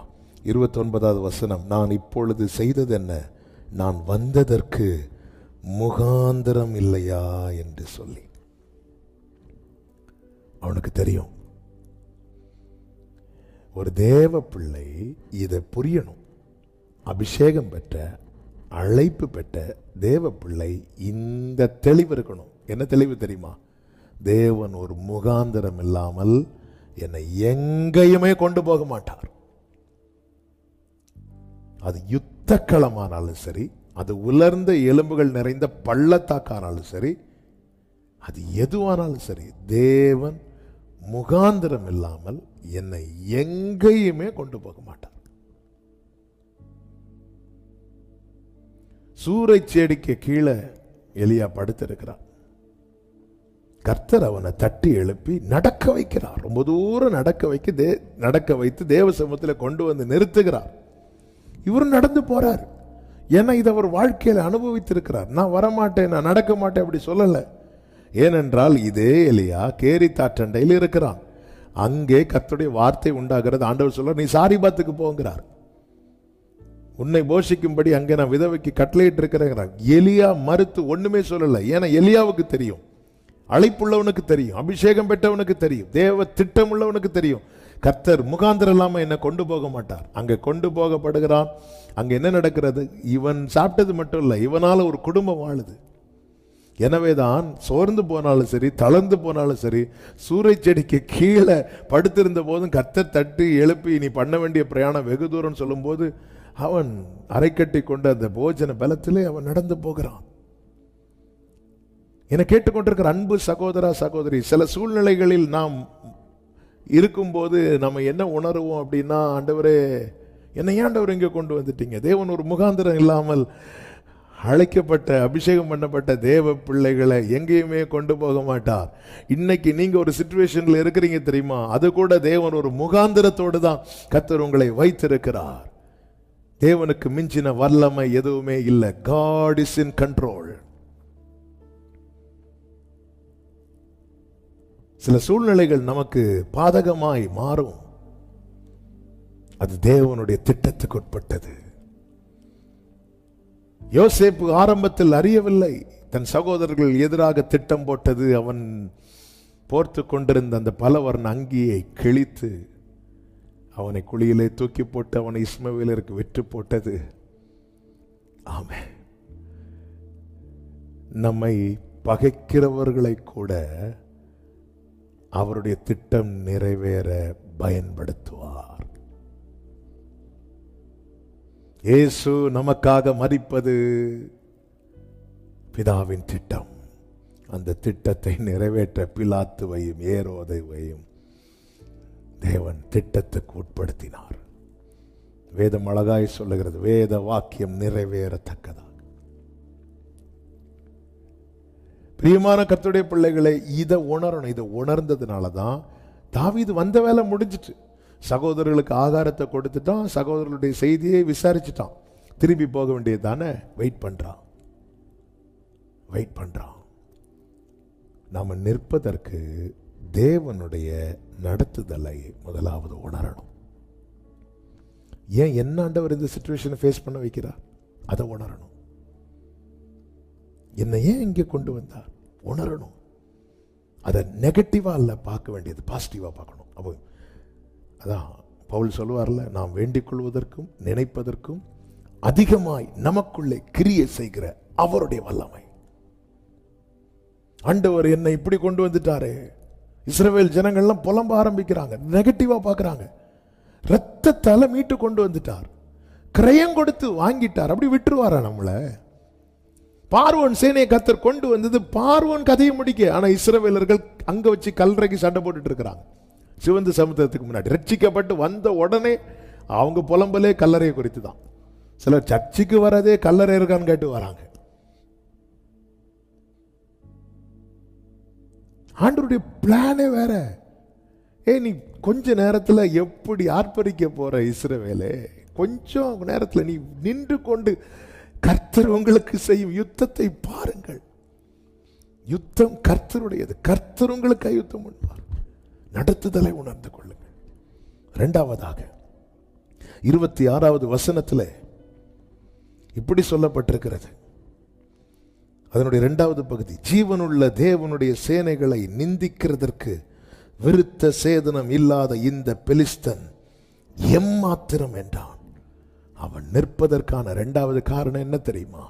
29வது வசனம், நான் இப்பொழுது செய்தது என்ன? நான் வந்ததற்கு முகாந்திரம் இல்லையா என்று சொல்லி. அவனுக்கு தெரியும், ஒரு தேவ பிள்ளை இதை புரியணும். அபிஷேகம் பெற்ற, அழைப்பு பெற்ற தேவ பிள்ளை இந்த தெளிவு இருக்கணும். என்ன தெளிவு தெரியுமா? தேவன் ஒரு முகாந்திரம் இல்லாமல் என்னை எங்கேயுமே கொண்டு போக மாட்டார். அது யுத்த களமானாலும் சரி, அது உலர்ந்த எலும்புகள் நிறைந்த பள்ளத்தாக்கானாலும் சரி, அது எதுவானாலும் சரி, தேவன் முகாந்திரம் இல்லாமல் என்னை எங்கேயுமே கொண்டு போக மாட்டார். சூறை செடிக்கு கீழே எலியா படுத்திருக்கிறான். கர்த்தர் அவனை தட்டி எழுப்பி நடக்க வைக்கிறார். ரொம்ப தூரம் நடக்க வைத்து தேவ சமூகத்தில் கொண்டு வந்து நிறுத்துகிறார். இவரும் நடந்து போறார். ஏன்னா இது அவர் வாழ்க்கையில் அனுபவித்திருக்கிறார். நான் வரமாட்டேன், நான் நடக்க மாட்டேன் அப்படி சொல்லல. ஏனென்றால் இதே எலியா கேரி தாற்றண்டையில் இருக்கிறான். அங்கே கர்த்தருடைய வார்த்தை உண்டாகிறது. ஆண்டவர் சொல்ல, நீ சாரிபாத்துக்கு போங்கிறார். உன்னை போஷிக்கும்படி அங்கே நான் விதவைக்கு கட்டளையிட்டு இருக்கிறேன். எலியா மறுத்து ஒண்ணுமே சொல்லல. ஏன்னா எலியாவுக்கு தெரியும், அழைப்புள்ளவனுக்கு தெரியும், அபிஷேகம் பெற்றவனுக்கு தெரியும், தேவ திட்டம் உள்ளவனுக்கு தெரியும், கர்த்தர் முகாந்திரம் இல்லாம என்னை கொண்டு போக மாட்டார். அங்க கொண்டு போகப்படுகிறான். அங்க என்ன நடக்கிறது? இவன் சாப்பிட்டது மட்டும் இல்ல, இவனால ஒரு குடும்பம் வாழுது. எனவேதான் சோர்ந்து போனாலும் சரி, தளர்ந்து போனாலும் சரி, சூறை செடிக்கு கீழே படுத்திருந்த போதும் கர்த்தர் தட்டி எழுப்பி நீ பண்ண வேண்டிய பிரயாணம் வெகு தூரம் சொல்லும் போது அவன் அரை கட்டி கொண்ட அந்த போஜன பலத்திலே அவன் நடந்து போகிறான். என கேட்டுக்கொண்டிருக்கிற அன்பு சகோதரா சகோதரி, சில சூழ்நிலைகளில் நாம் இருக்கும்போது நம்ம என்ன உணர்வோம் அப்படின்னா, ஆண்டவரே என்னை ஏன் ஆண்டவர் இங்கே கொண்டு வந்துட்டீங்க? தேவன் ஒரு முகாந்திரம் இல்லாமல் அழைக்கப்பட்ட, அபிஷேகம் பண்ணப்பட்ட தேவ பிள்ளைகளை எங்கேயுமே கொண்டு போக மாட்டார். இன்னைக்கு நீங்க ஒரு சிச்சுவேஷன்ல இருக்கிறீங்க தெரியுமா? அது கூட தேவன் ஒரு முகாந்திரத்தோடு தான் கர்த்தர் உங்களை வைத்திருக்கிறார். தேவனுக்கு மிஞ்சின வல்லமை எதுவுமே இல்லை. God is in control. சில சூழ்நிலைகள் நமக்கு பாதகமாய் மாறும். அது தேவனுடைய திட்டத்துக்கு உட்பட்டது. யோசேப்பு ஆரம்பத்தில் அறியவில்லை. தன் சகோதரர்கள் எதிராக திட்டம் போட்டது, அவன் போர்த்து கொண்டிருந்த அந்த பலவர்ண அங்கியை கிழித்து அவனை குழியிலே தூக்கி போட்டு அவனை இஸ்மவேலருக்கு விற்று போட்டது. ஆமென். நம்மை பகைக்கிறவர்களை கூட அவருடைய திட்டம் நிறைவேற பயன்படுத்துவார். இயேசு நமக்காக மரிப்பது பிதாவின் திட்டம். அந்த திட்டத்தை நிறைவேற்ற பிலாத்துவையும் ஏரோதையும் தேவன் திட்டத்துக்கு உட்படுத்தினார். வேதம் அழகாய் சொல்லுகிறது, வேத வாக்கியம் நிறைவேறத்தக்கதாக. பிரியமான கர்த்தருடைய பிள்ளைகளை, இதை உணரணும். இதை உணர்ந்ததுனால தான் தாவீது வந்த வேலை முடிஞ்சிட்டு, சகோதரர்களுக்கு ஆகாரத்தை கொடுத்துட்டான், சகோதரர்களுடைய செய்தியை விசாரிச்சுட்டான், திரும்பி போக வேண்டியது தானே. வெயிட் பண்றான். நாம நிற்பதற்கு தேவனுடைய நடத்துதலை முதலாவது உணரணும். ஏன் என்ன ஆண்டவர் இந்த சிச்சுவேஷனை ஃபேஸ் பண்ண வைக்கிறார், அதை உணரணும். என்னை ஏன் இங்கே கொண்டு வந்தார் உணரணும். அதை நெகட்டிவா இல்ல பார்க்க வேண்டியது, பாசிட்டிவா பார்க்கணும். அப்போ அதான் பவுல் சொல்லுவார்ல, நாம் வேண்டிக் கொள்வதற்கும் நினைப்பதற்கும் அதிகமாய் நமக்குள்ளே கிரியை செய்கிற அவருடைய வல்லமை. ஆண்டவர் என்னை இப்படி கொண்டு வந்துட்டாரே. இஸ்ரவேல் ஜனங்கள்லாம் புலம்ப ஆரம்பிக்கிறாங்க, நெகட்டிவா பார்க்கறாங்க. ரத்தத்தால மீட்டு கொண்டு வந்துட்டார், கிரயம் கொடுத்து வாங்கிட்டார். அப்படி விட்டுருவாரா நம்மள? பார்வோன் சேனையை கர்த்தர் கொண்டு வந்தது. பார்வோன் கதையை முடிக்க. ஆனா இஸ்ரவேலர்கள் அங்க வச்சு கல்லறைக்கு சண்டை போட்டுட்டு இருக்கிறாங்க. சிவந்த சமுத்திரத்துக்கு முன்னாடி ரட்சிக்கப்பட்டு வந்த உடனே அவங்க புலம்பலே கல்லறையை குறித்து தான். சிலர் சர்ச்சுக்கு வரதே கல்லறை இருக்கான்னு கேட்டு வராங்க. ஆண்டவருடைய பிளானே வேற. நீ கொஞ்ச நேரத்தில் எப்படி ஆர்ப்பரிக்க போற இஸ்ரவேலே? கொஞ்சம் நேரத்தில் நீ நின்று கொண்டு கர்த்தர் உங்களுக்கு செய்யும் யுத்தத்தை பாருங்கள். யுத்தம் கர்த்தருடையது. கர்த்தர் உங்களுக்கு யுத்தம் பண்ணுவார். நடத்துதலை உணர்ந்து கொள்ளுங்கள். இரண்டாவதாக 26வது வசனத்தில் இப்படி சொல்லப்பட்டிருக்கிறது. அதனுடைய இரண்டாவது பகுதி, ஜீவனுள்ள தேவனுடைய சேனைகளை நிந்திக்கிறதற்கு விருத்த சேதனம் இல்லாத இந்த பெலிஸ்தன் எம்மாத்திரம் என்றான். அவன் நிற்பதற்கான இரண்டாவது காரணம் என்ன தெரியுமா?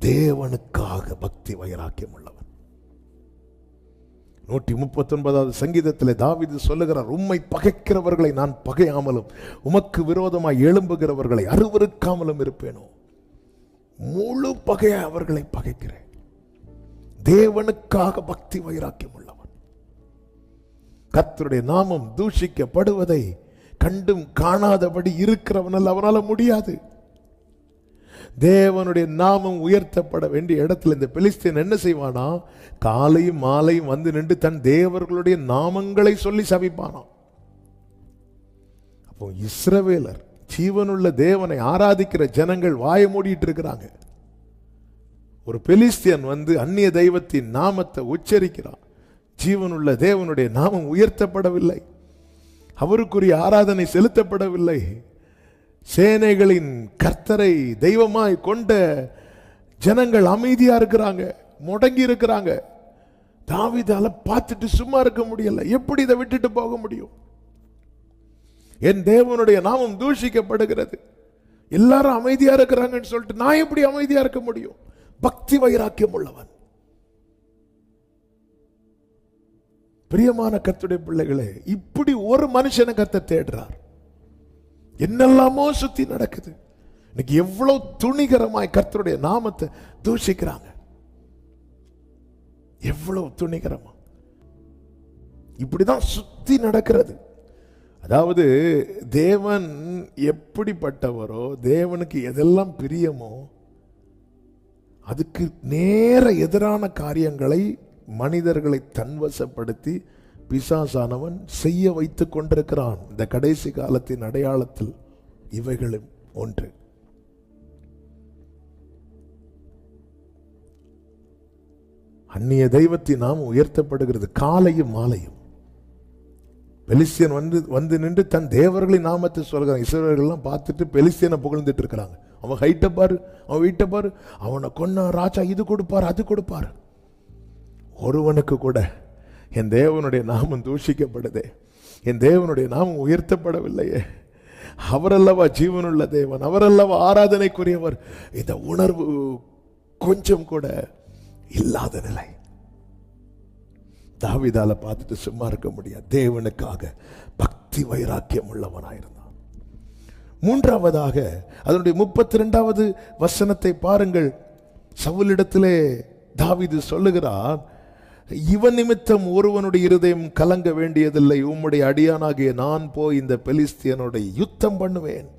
தேவனுக்காக பக்தி வைராக்கியம் உள்ளவன். 139வது சங்கீதத்தில் தாவீது சொல்லுகிறார், உம்மை பகைக்கிறவர்களை நான் பகையாமலும் உமக்கு விரோதமாய் எழும்புகிறவர்களை அருவருக்காமலும் இருப்பேனோ. முழு பகையை அவர்களை பகைக்கிறேன். தேவனுக்காக பக்தி வைராக்கியம் உள்ளவன். கர்த்தருடைய நாமம் தூஷிக்கப்படுவதை கண்டும் காணாதபடி இருக்கிறவனால் அவனால முடியாது. தேவனுடைய நாமம் உயர்த்தப்பட வேண்டிய இடத்துல இந்த பெலிஸ்தீன் என்ன செய்வானா? காலையும் மாலையும் வந்து நின்று தன் தேவர்களுடைய நாமங்களை சொல்லி சபிப்பானா. அப்போ இஸ்ரவேலர் ஜீவனுள்ள தேவனை ஆராதிக்கிற ஜனங்கள் வாயை மூடிட்டு இருக்கிறாங்க. ஒரு பெலிஸ்தியன் வந்து அந்நிய தெய்வத்தின் நாமத்தை உச்சரிக்கிறான். ஜீவனுள்ள தேவனுடைய நாமம் உயர்த்தப்படவில்லை, அவருக்குரிய ஆராதனை செலுத்தப்படவில்லை. சேனைகளின் கர்த்தரை தெய்வமாய் கொண்ட ஜனங்கள் அமைதியா இருக்கிறாங்க, முடங்கி இருக்கிறாங்க. தாவீதால பார்த்துட்டு சும்மா இருக்க முடியல. எப்படி இதை விட்டுட்டு போக முடியும்? என் தேவனுடைய நாமம் தூஷிக்கப்படுகிறது, எல்லாரும் அமைதியா இருக்கிறாங்கன்னு சொல்லிட்டு நான் எப்படி அமைதியா இருக்க முடியும்? பக்தி வைராக்கியம் உள்ளவன். பிரியமான கர்த்தருடைய பிள்ளைகளே, இப்படி ஒரு மனுஷனை கர்த்தர் தேடுறார். என்னெல்லாமோ சுத்தி நடக்குது. இன்னைக்கு எவ்வளவு துணிகரமாய் கர்த்தருடைய நாமத்தை தூஷிக்கிறாங்க. எவ்வளவு துணிகரமா இப்படிதான் சுத்தி நடக்கிறது. அதாவது தேவன் எப்படிப்பட்டவரோ, தேவனுக்கு எதெல்லாம் பிரியமோ அதுக்கு நேர எதிரான காரியங்களை மனிதர்களை தன்வசப்படுத்தி பிசாசானவன் செய்ய வைத்துக் கொண்டிருக்கிறான். இந்த கடைசி காலத்தின் அடையாளத்தில் இவைகளும் ஒன்று. அந்நிய தெய்வத்தின் நாமம் உயர்த்தப்படுகிறது காலையும் மாலையும். பெலிஸ்தியன் வந்து நின்று தன் தேவர்களின் நாமத்தை சொல்கிறான். இஸ்ரவேலர்கள்லாம் பார்த்துட்டு பெலிஸ்தியனை புகழ்ந்துட்டு இருக்கிறாங்க. அவன் ஹைட்டை பாரு, அவன் வீட்டை பாரு, அவனை கொன்னா ராஜா இது கொடுப்பார் அது கொடுப்பார். ஒருவனுக்கு கூட என் தேவனுடைய நாமம் தூஷிக்கப்படுதே, என் தேவனுடைய நாமம் உயர்த்தப்படவில்லையே, அவரல்லவா ஜீவனுள்ள தேவன், அவரல்லவா ஆராதனைக்குரியவர், இந்த உணர்வு கொஞ்சம் கூட இல்லாத நிலை. தாவீதால பார்த்துட்டு சும்மா இருக்க முடியாது. தேவனுக்காக பக்தி வைராக்கியம் உள்ளவனாயிருந்தான். மூன்றாவதாக அதனுடைய 32வது வசனத்தை பாருங்கள். சவுலிடத்திலே தாவீது சொல்லுகிறார், இவன் நிமித்தம் ஒருவனுடைய இருதயம் கலங்க வேண்டியதில்லை, உம்முடைய அடியானாகிய நான் போய் இந்த பெலிஸ்தியனுடைய யுத்தம் பண்ணுவேன்.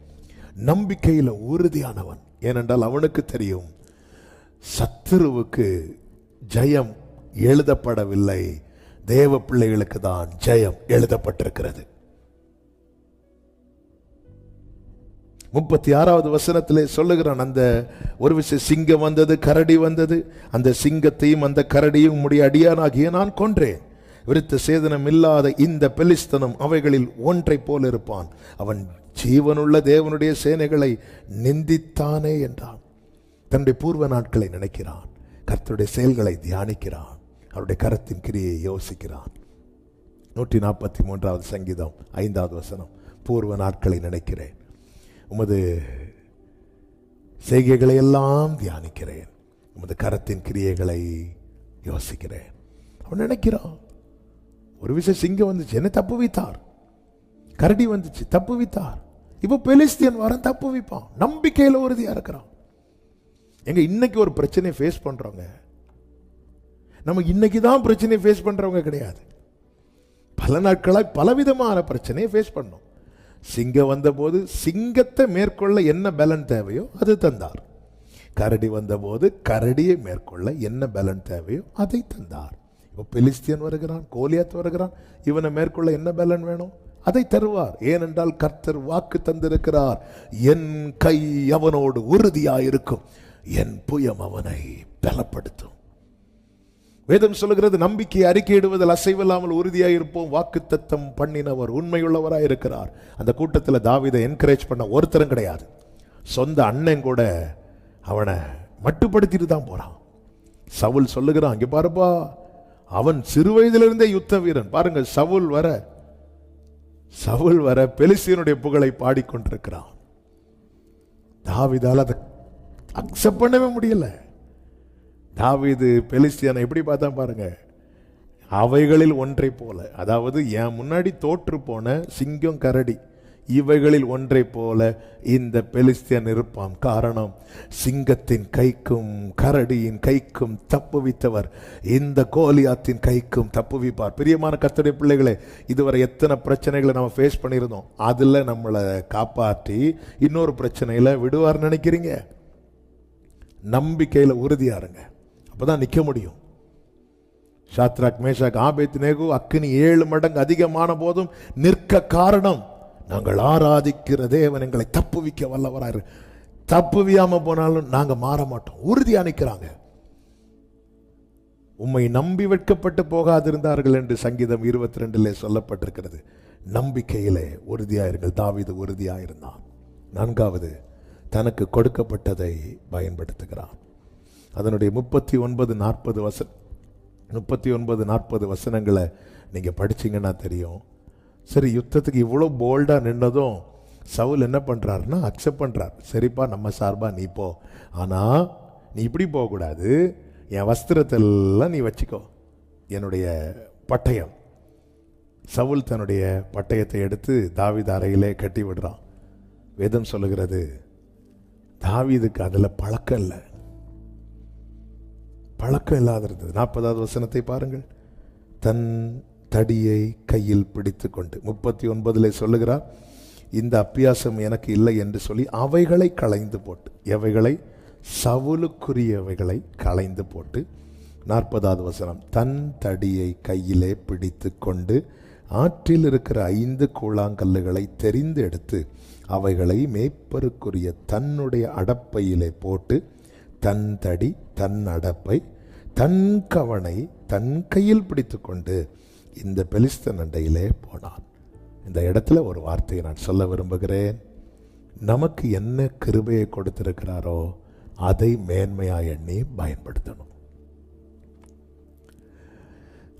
நம்பிக்கையில் உறுதியானவன். ஏனென்றால் அவனுக்கு தெரியும் சத்துருவுக்கு ஜெயம் எழுதப்படவில்லை, தேவ பிள்ளைகளுக்கு தான் ஜெயம் எழுதப்பட்டிருக்கிறது. 36வது வசனத்திலே சொல்லுகிறான், அந்த ஒரு விஷயம், சிங்கம் வந்தது, கரடி வந்தது, அந்த சிங்கத்தையும் அந்த கரடியும் உம்முடைய அடியானாகிய நான் கொன்றேன். விருத்த சேதனம் இல்லாத இந்த பெலிஸ்தனும் அவைகளில் ஒன்றை போல இருப்பான். அவன் ஜீவனுள்ள தேவனுடைய சேனைகளை நிந்தித்தானே என்றான். தன்னுடைய பூர்வ நாட்களை நினைக்கிறான், கர்த்தருடைய செயல்களை தியானிக்கிறான், அவருடைய கரத்தின் கிரியை யோசிக்கிறான். 143வது சங்கீதம் 5வது வசனம், பூர்வ நாட்களை நினைக்கிறேன், உமது செய்கைகளை எல்லாம் தியானிக்கிறேன், உமது கரத்தின் கிரியைகளை யோசிக்கிறேன். அவன் நினைக்கிறான், ஒரு விஷயம், சிங்கம் வந்துச்சு என்ன தப்பு வைத்தார், கரடி வந்துச்சு தப்பு வைத்தார், இப்போ பெலிஸ்தியன் வர தப்பு வைப்பான். நம்பிக்கையில் உறுதியா இருக்கிறான். எங்க இன்னைக்கு ஒரு பிரச்சனையை ஃபேஸ் பண்றோங்க. நம்ம இன்னைக்கு தான் பிரச்சனையை ஃபேஸ் பண்றவங்க கிடையாது. பல நாட்களாய் பலவிதமான பிரச்சனையை ஃபேஸ் பண்ணோம். சிங்கம் வந்தபோது சிங்கத்தை மேற்கொள்ள என்ன பலன் தேவையோ அது தந்தார். கரடி வந்தபோது கரடியை மேற்கொள்ள என்ன பலன் தேவையோ அதை தந்தார். இப்போ பெலிஸ்தியன் வருகிறான், கோலியாத் வருகிறான், இவனை மேற்கொள்ள என்ன பலன் வேணும் அதை தருவார். ஏனென்றால் கர்த்தர் வாக்கு தந்திருக்கிறார், என் கை அவனோடு உறுதியாயிருக்கும், என் புயம் அவனை பலப்படுத்தும். வேதம் சொல்லுகிறது, நம்பிக்கை அறிக்கையிடுவதில் அசைவில்லாமல் உறுதியாக இருப்போம், வாக்கு தத்தம் பண்ணினவர் உண்மையுள்ளவராக இருக்கிறார். அந்த கூட்டத்தில் தாவீதை என்கரேஜ் பண்ண ஒருத்தரும் கிடையாது. சொந்த அண்ணன் கூட அவனை மட்டுப்படுத்திட்டு தான் போறான். சவுல் சொல்லுகிறான், இங்க பாருப்பா, அவன் சிறு வயதிலிருந்தே யுத்த வீரன். பாருங்க, சவுல் வர பெலிஸ்தியனுடைய புகழை பாடிக்கொண்டிருக்கிறான். தாவீதால் அதை அக்செப்ட் பண்ணவே முடியல. தாவீது பெலிஸ்தியனை எப்படி பார்த்தா பாருங்க, அவைகளில் ஒன்றை போல, அதாவது என் முன்னாடி தோற்று போன சிங்கம் கரடி இவைகளில் ஒன்றை போல இந்த பெலிஸ்தியன் இருப்பான். காரணம், சிங்கத்தின் கைக்கும் கரடியின் கைக்கும் தப்புவித்தவர் இந்த கோலியாத்தின் கைக்கும் தப்புவிப்பார். பிரியமான கர்த்தருடைய பிள்ளைகளே, இதுவரை எத்தனை பிரச்சனைகளை நம்ம ஃபேஸ் பண்ணியிருந்தோம், அதில் நம்மளை காப்பாற்றி இன்னொரு பிரச்சனையில் விடுவார் நினைக்கிறீங்க? நம்பிக்கையில் உறுதியா இருங்க, அப்பதான் நிற்க முடியும். ஷாத்ராக், மேஷாக், ஆபேத்நேகோ அக்கினி 7 மடங்கு அதிகமான போதும் நிற்க காரணம், நாங்கள் ஆராதிக்கிற தேவன் எங்களை தப்புவிக்க வல்லவராய். தப்புவியாம போனாலும் நாங்க மாற மாட்டோம், உறுதியா நிற்கிறாங்க. உம்மை நம்பி வெட்கப்பட்டு போகாதிருந்தார்கள் என்று சங்கீதம் 22 சொல்லப்பட்டிருக்கிறது. நம்பிக்கையிலே உறுதியாயிருங்கள். தாவீது உறுதியாயிருந்தான். 4வது, தனக்கு கொடுக்கப்பட்டதை பயன்படுத்துகிறான். அதனுடைய 39-40 வசனங்களை நீங்க படிச்சீங்கன்னா தெரியும். சரி, யுத்தத்துக்கு இவ்வளோ போல்டா நின்னதும் சவுல் என்ன பண்றாருன்னா அக்செப்ட் பண்றார். சரிப்பா, நம்ம சார்பா நீ போ, ஆனா நீ இப்படி போகக்கூடாது, என் வஸ்திரத்தெல்லாம் நீ வச்சுக்கோ, என்னுடைய பட்டயம். சவுல் தன்னுடைய பட்டயத்தை எடுத்து தாவீது அறையிலே கட்டி விடுறான். வேதம் சொல்லுகிறது, தாவீதுக்கு அதில் பழக்கம் இல்லாத இருந்தது. 40வது வசனத்தை பாருங்கள். தன் தடியை கையில் பிடித்து கொண்டு 39 சொல்லுகிறார், இந்த அப்பியாசம் எனக்கு இல்லை என்று சொல்லி அவைகளை களைந்து போட்டு, எவைகளை? சவுலுக்குரியவைகளை களைந்து போட்டு. 40வது வசனம், தன் தடியை கையிலே பிடித்து கொண்டு ஆற்றில் இருக்கிற 5 கூழாங்கல்லுகளை தெரிந்து எடுத்து அவைகளை மேய்ப்பருக்குரிய தன்னுடைய அடப்பையிலே போட்டு, தன் தடி தன் அடப்பை தன் கவனை தன் கையில் பிடித்து கொண்டு இந்த பெலிஸ்தன் அண்டையிலே போனான். இந்த இடத்துல ஒரு வார்த்தையை நான் சொல்ல விரும்புகிறேன். நமக்கு என்ன கிருபையை கொடுத்திருக்கிறாரோ அதை மேன்மையா எண்ணி பயன்படுத்தணும்.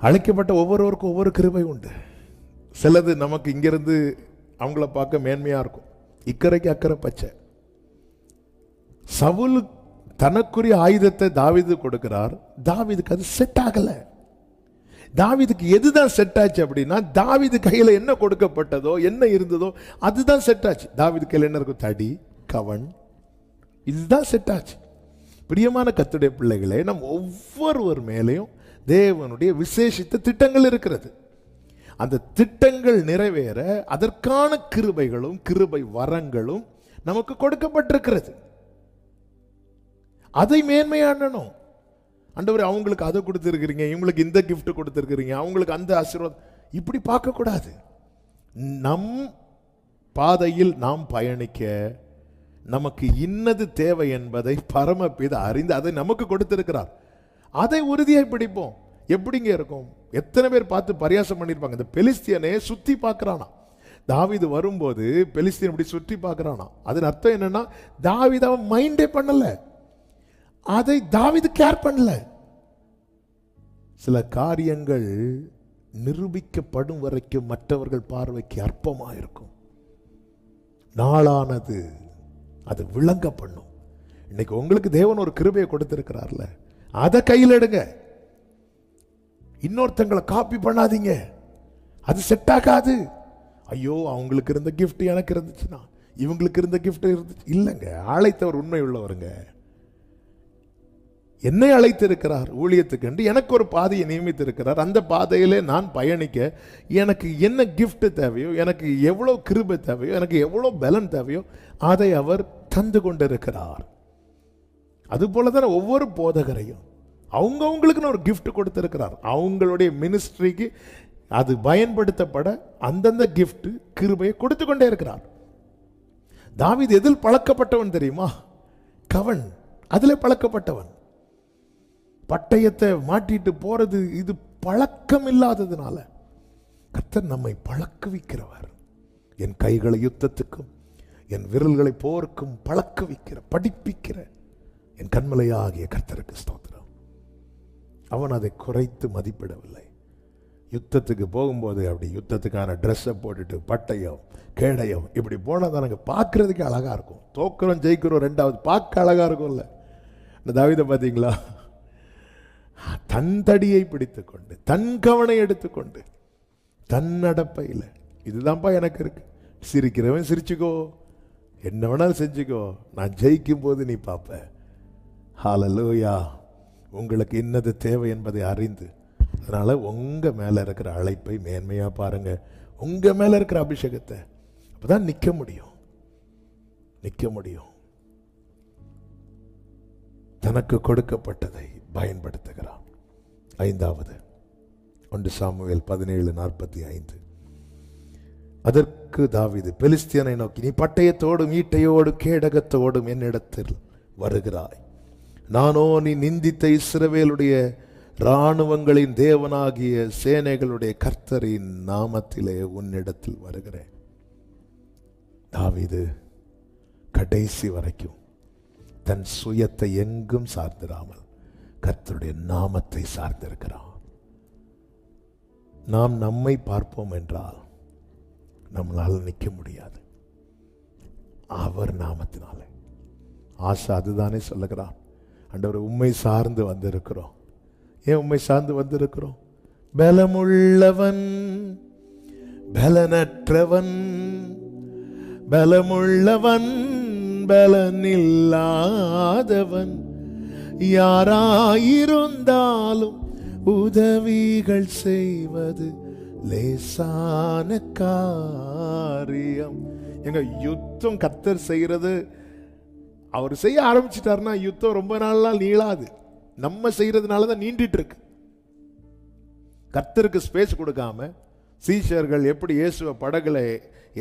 அழைக்கப்பட்ட ஒவ்வொருவருக்கும் ஒவ்வொரு கிருபை உண்டு. சிலது நமக்கு இங்கிருந்து அவங்கள பார்க்க மேன்மையா இருக்கும், இக்கரைக்கு அக்கறை பச்சை. சவுல் தனக்குரிய ஆயுதத்தை தாவீது கொடுக்கிறார். தாவீதுக்கு அது செட் ஆகல. தாவீதுக்கு எதுதான் செட் ஆச்சு அப்படின்னா, தாவீது கையில என்ன கொடுக்கப்பட்டதோ என்ன இருந்ததோ அதுதான் செட் ஆச்சு. தாவீது கையில என்ன இருக்கும்? தடி, கவன், இதுதான் செட் ஆச்சு. பிரியமான கர்த்தருடைய பிள்ளைகளே, நம் ஒவ்வொருவர் மேலையும் தேவனுடைய விசேஷித்த திட்டங்கள் இருக்கிறது. அந்த திட்டங்கள் நிறைவேற அதற்கான கிருபைகளும் கிருபை வரங்களும் நமக்கு கொடுக்கப்பட்டிருக்கிறது. அதை மேன்மையானணும். ஆண்டவரே, அவங்களுக்கு அதை கொடுத்திருக்கிறீங்க, இவங்களுக்கு இந்த கிஃப்ட் கொடுத்திருக்கிறீங்க, அவங்களுக்கு அந்த ஆசீர்வாதம், இப்படி பார்க்க கூடாது. நம் பாதையில் நாம் பயணிக்க நமக்கு இன்னது தேவை என்பதை பரமபிதா அறிந்து அதை நமக்கு கொடுத்திருக்கிறார். அதை உறுதியாய் பிடிப்போம். எப்படிங்க இருக்கும்? எத்தனை பேர் பார்த்து பரியாசம் பண்ணிருப்பாங்க. இந்த பெலிஸ்தியனே சுத்தி பார்க்கறானா. தாவீது வரும்போது பெலிஸ்தியன் இப்படி சுற்றி பார்க்கறானா. அதன் அர்த்தம் என்னன்னா, தாவீது அவன் மைண்டே பண்ணல, அதை தாவீது கேர் பண்ணல. சில காரியங்கள் நிரூபிக்கப்படும் வரைக்கும் மற்றவர்கள் பார்வைக்கு அற்பமா இருக்கும். நாளானது அது விளங்க பண்ணும். இன்னைக்கு உங்களுக்கு தேவன் ஒரு கிருபையை கொடுத்திருக்கிறார்ல, அதை கையில் எடுங்க. இன்னொருத்தங்களை காப்பி பண்ணாதீங்க, அது செட் ஆகாது. ஐயோ, அவங்களுக்கு இருந்த கிஃப்ட் எனக்கு இருந்துச்சுன்னா, இவங்களுக்கு இருந்த கிஃப்ட் இருந்துச்சு இல்லைங்க. அழைத்தவர் உண்மை உள்ளவருங்க. என்னை அழைத்திருக்கிறார் ஊழியத்துக்கு என்று, எனக்கு ஒரு பாதையை நியமித்திருக்கிறார். அந்த பாதையிலே நான் பயணிக்க எனக்கு என்ன கிஃப்ட் தேவையோ, எனக்கு எவ்வளோ கிருபை தேவையோ, எனக்கு எவ்வளோ பலன் தேவையோ அதை அவர் தந்து கொண்டிருக்கிறார். அதுபோல தான் ஒவ்வொரு போதகரையும் அவங்களுக்குன்னு ஒரு கிஃப்ட் கொடுத்திருக்கிறார். அவங்களுடைய மினிஸ்ட்ரிக்கு அது பயன்படுத்தப்பட அந்தந்த கிஃப்ட் கிருபையை கொடுத்து கொண்டே இருக்கிறார். தாவீது எதில் பழக்கப்பட்டவன் தெரியுமா? கவன், அதிலே பழக்கப்பட்டவன். பட்டயத்தை மாட்டிட்டு போறது இது பழக்கம் இல்லாததுனால கர்த்தர் நம்மை பழக்குவிக்கிறவர். என் கைகளை யுத்தத்துக்கும் என் விரல்களை போருக்கும் பழக்குவிக்கிற, படிப்பிக்கிற என் கண்மலையாகிய கர்த்தருக்கு ஸ்தோத்திரம். அவன் அதை குறைத்து மதிப்பிடவில்லை. யுத்தத்துக்கு போகும்போது அப்படி யுத்தத்துக்கான ட்ரெஸ்ஸை போட்டுட்டு பட்டயம் கேடயம் இப்படி போனால் தான் நாங்கள் பார்க்கறதுக்கு அழகாக இருக்கும். தோக்குறோம் ஜெயிக்கிறோம் ரெண்டாவது பார்க்க அழகாக இருக்கும்ல. இந்த தாவீதை பார்த்தீங்களா? தன் தடியை பிடித்து கொண்டு, தன் கவனை எடுத்துக்கொண்டு, தன் நடப்பையில் இதுதான்ப்பா எனக்கு இருக்கு. சிரிக்கிறவன் சிரிச்சுக்கோ, என்ன வேணாலும் செஞ்சுக்கோ, நான் ஜெயிக்கும் போது நீ பார்ப்ப. ஹல்லேலூயா. உங்களுக்கு என்னது தேவை என்பதை அறிந்து, அதனால உங்க மேல இருக்கிற அழைப்பை மேன்மையா பாருங்க, உங்க மேல இருக்கிற அபிஷேகத்தை. அப்பதான் நிக்க முடியும், நிக்க முடியும். தனக்கு கொடுக்கப்பட்டதை பயன்படுத்துகிறான். ஐந்தாவது 1 சாமுவேல் 17:45. அதற்கு தாவீது பெலிஸ்தியனை நோக்கி, நீ பட்டயத்தோடும் ஈட்டையோடும் கேடகத்தோடும் என்னிடத்தில் வருகிறாய், நானோ நீ நிந்தித்த இஸ்ரவேலுடைய இராணுவங்களின் தேவனாகிய சேனைகளுடைய கர்த்தரின் நாமத்திலே உன்னிடத்தில் வருகிறேன். தாவீது கடைசி வரைக்கும் தன் சுயத்தை எங்கும் சார்ந்திராமல் கர்த்தருடைய நாமத்தை சார்ந்திருக்கிறான். நாம் நம்மை பார்ப்போம் என்றால் நம்மளால் நிற்க முடியாது. அவர் நாமத்தினாலே. ஆசா அதுதானே சொல்லுகிறான், ஆண்டவர் உம்மை சார்ந்து வந்திருக்கிறோம். ஏன் உம்மை சார்ந்து வந்திருக்கிறோம்? பலமுள்ளவன் பலனற்றவன், பலமுள்ளவன் பலனில்லாதவன், யாராயிருந்தாலும் உதவிகள் செய்வது லேசான காரியம். எங்க யுத்தம் கர்த்தர் செய்யறது, அவர் செய்ய ஆரம்பிச்சிட்டாருன்னா யுத்தம் ரொம்ப நாள் நீளாது. நம்ம செய்யறதுனால தான் நீண்டிட்டு இருக்கு. கர்த்தருக்கு ஸ்பேஸ் கொடுக்காம சீஷர்கள் எப்படி இயேசுவை படகுல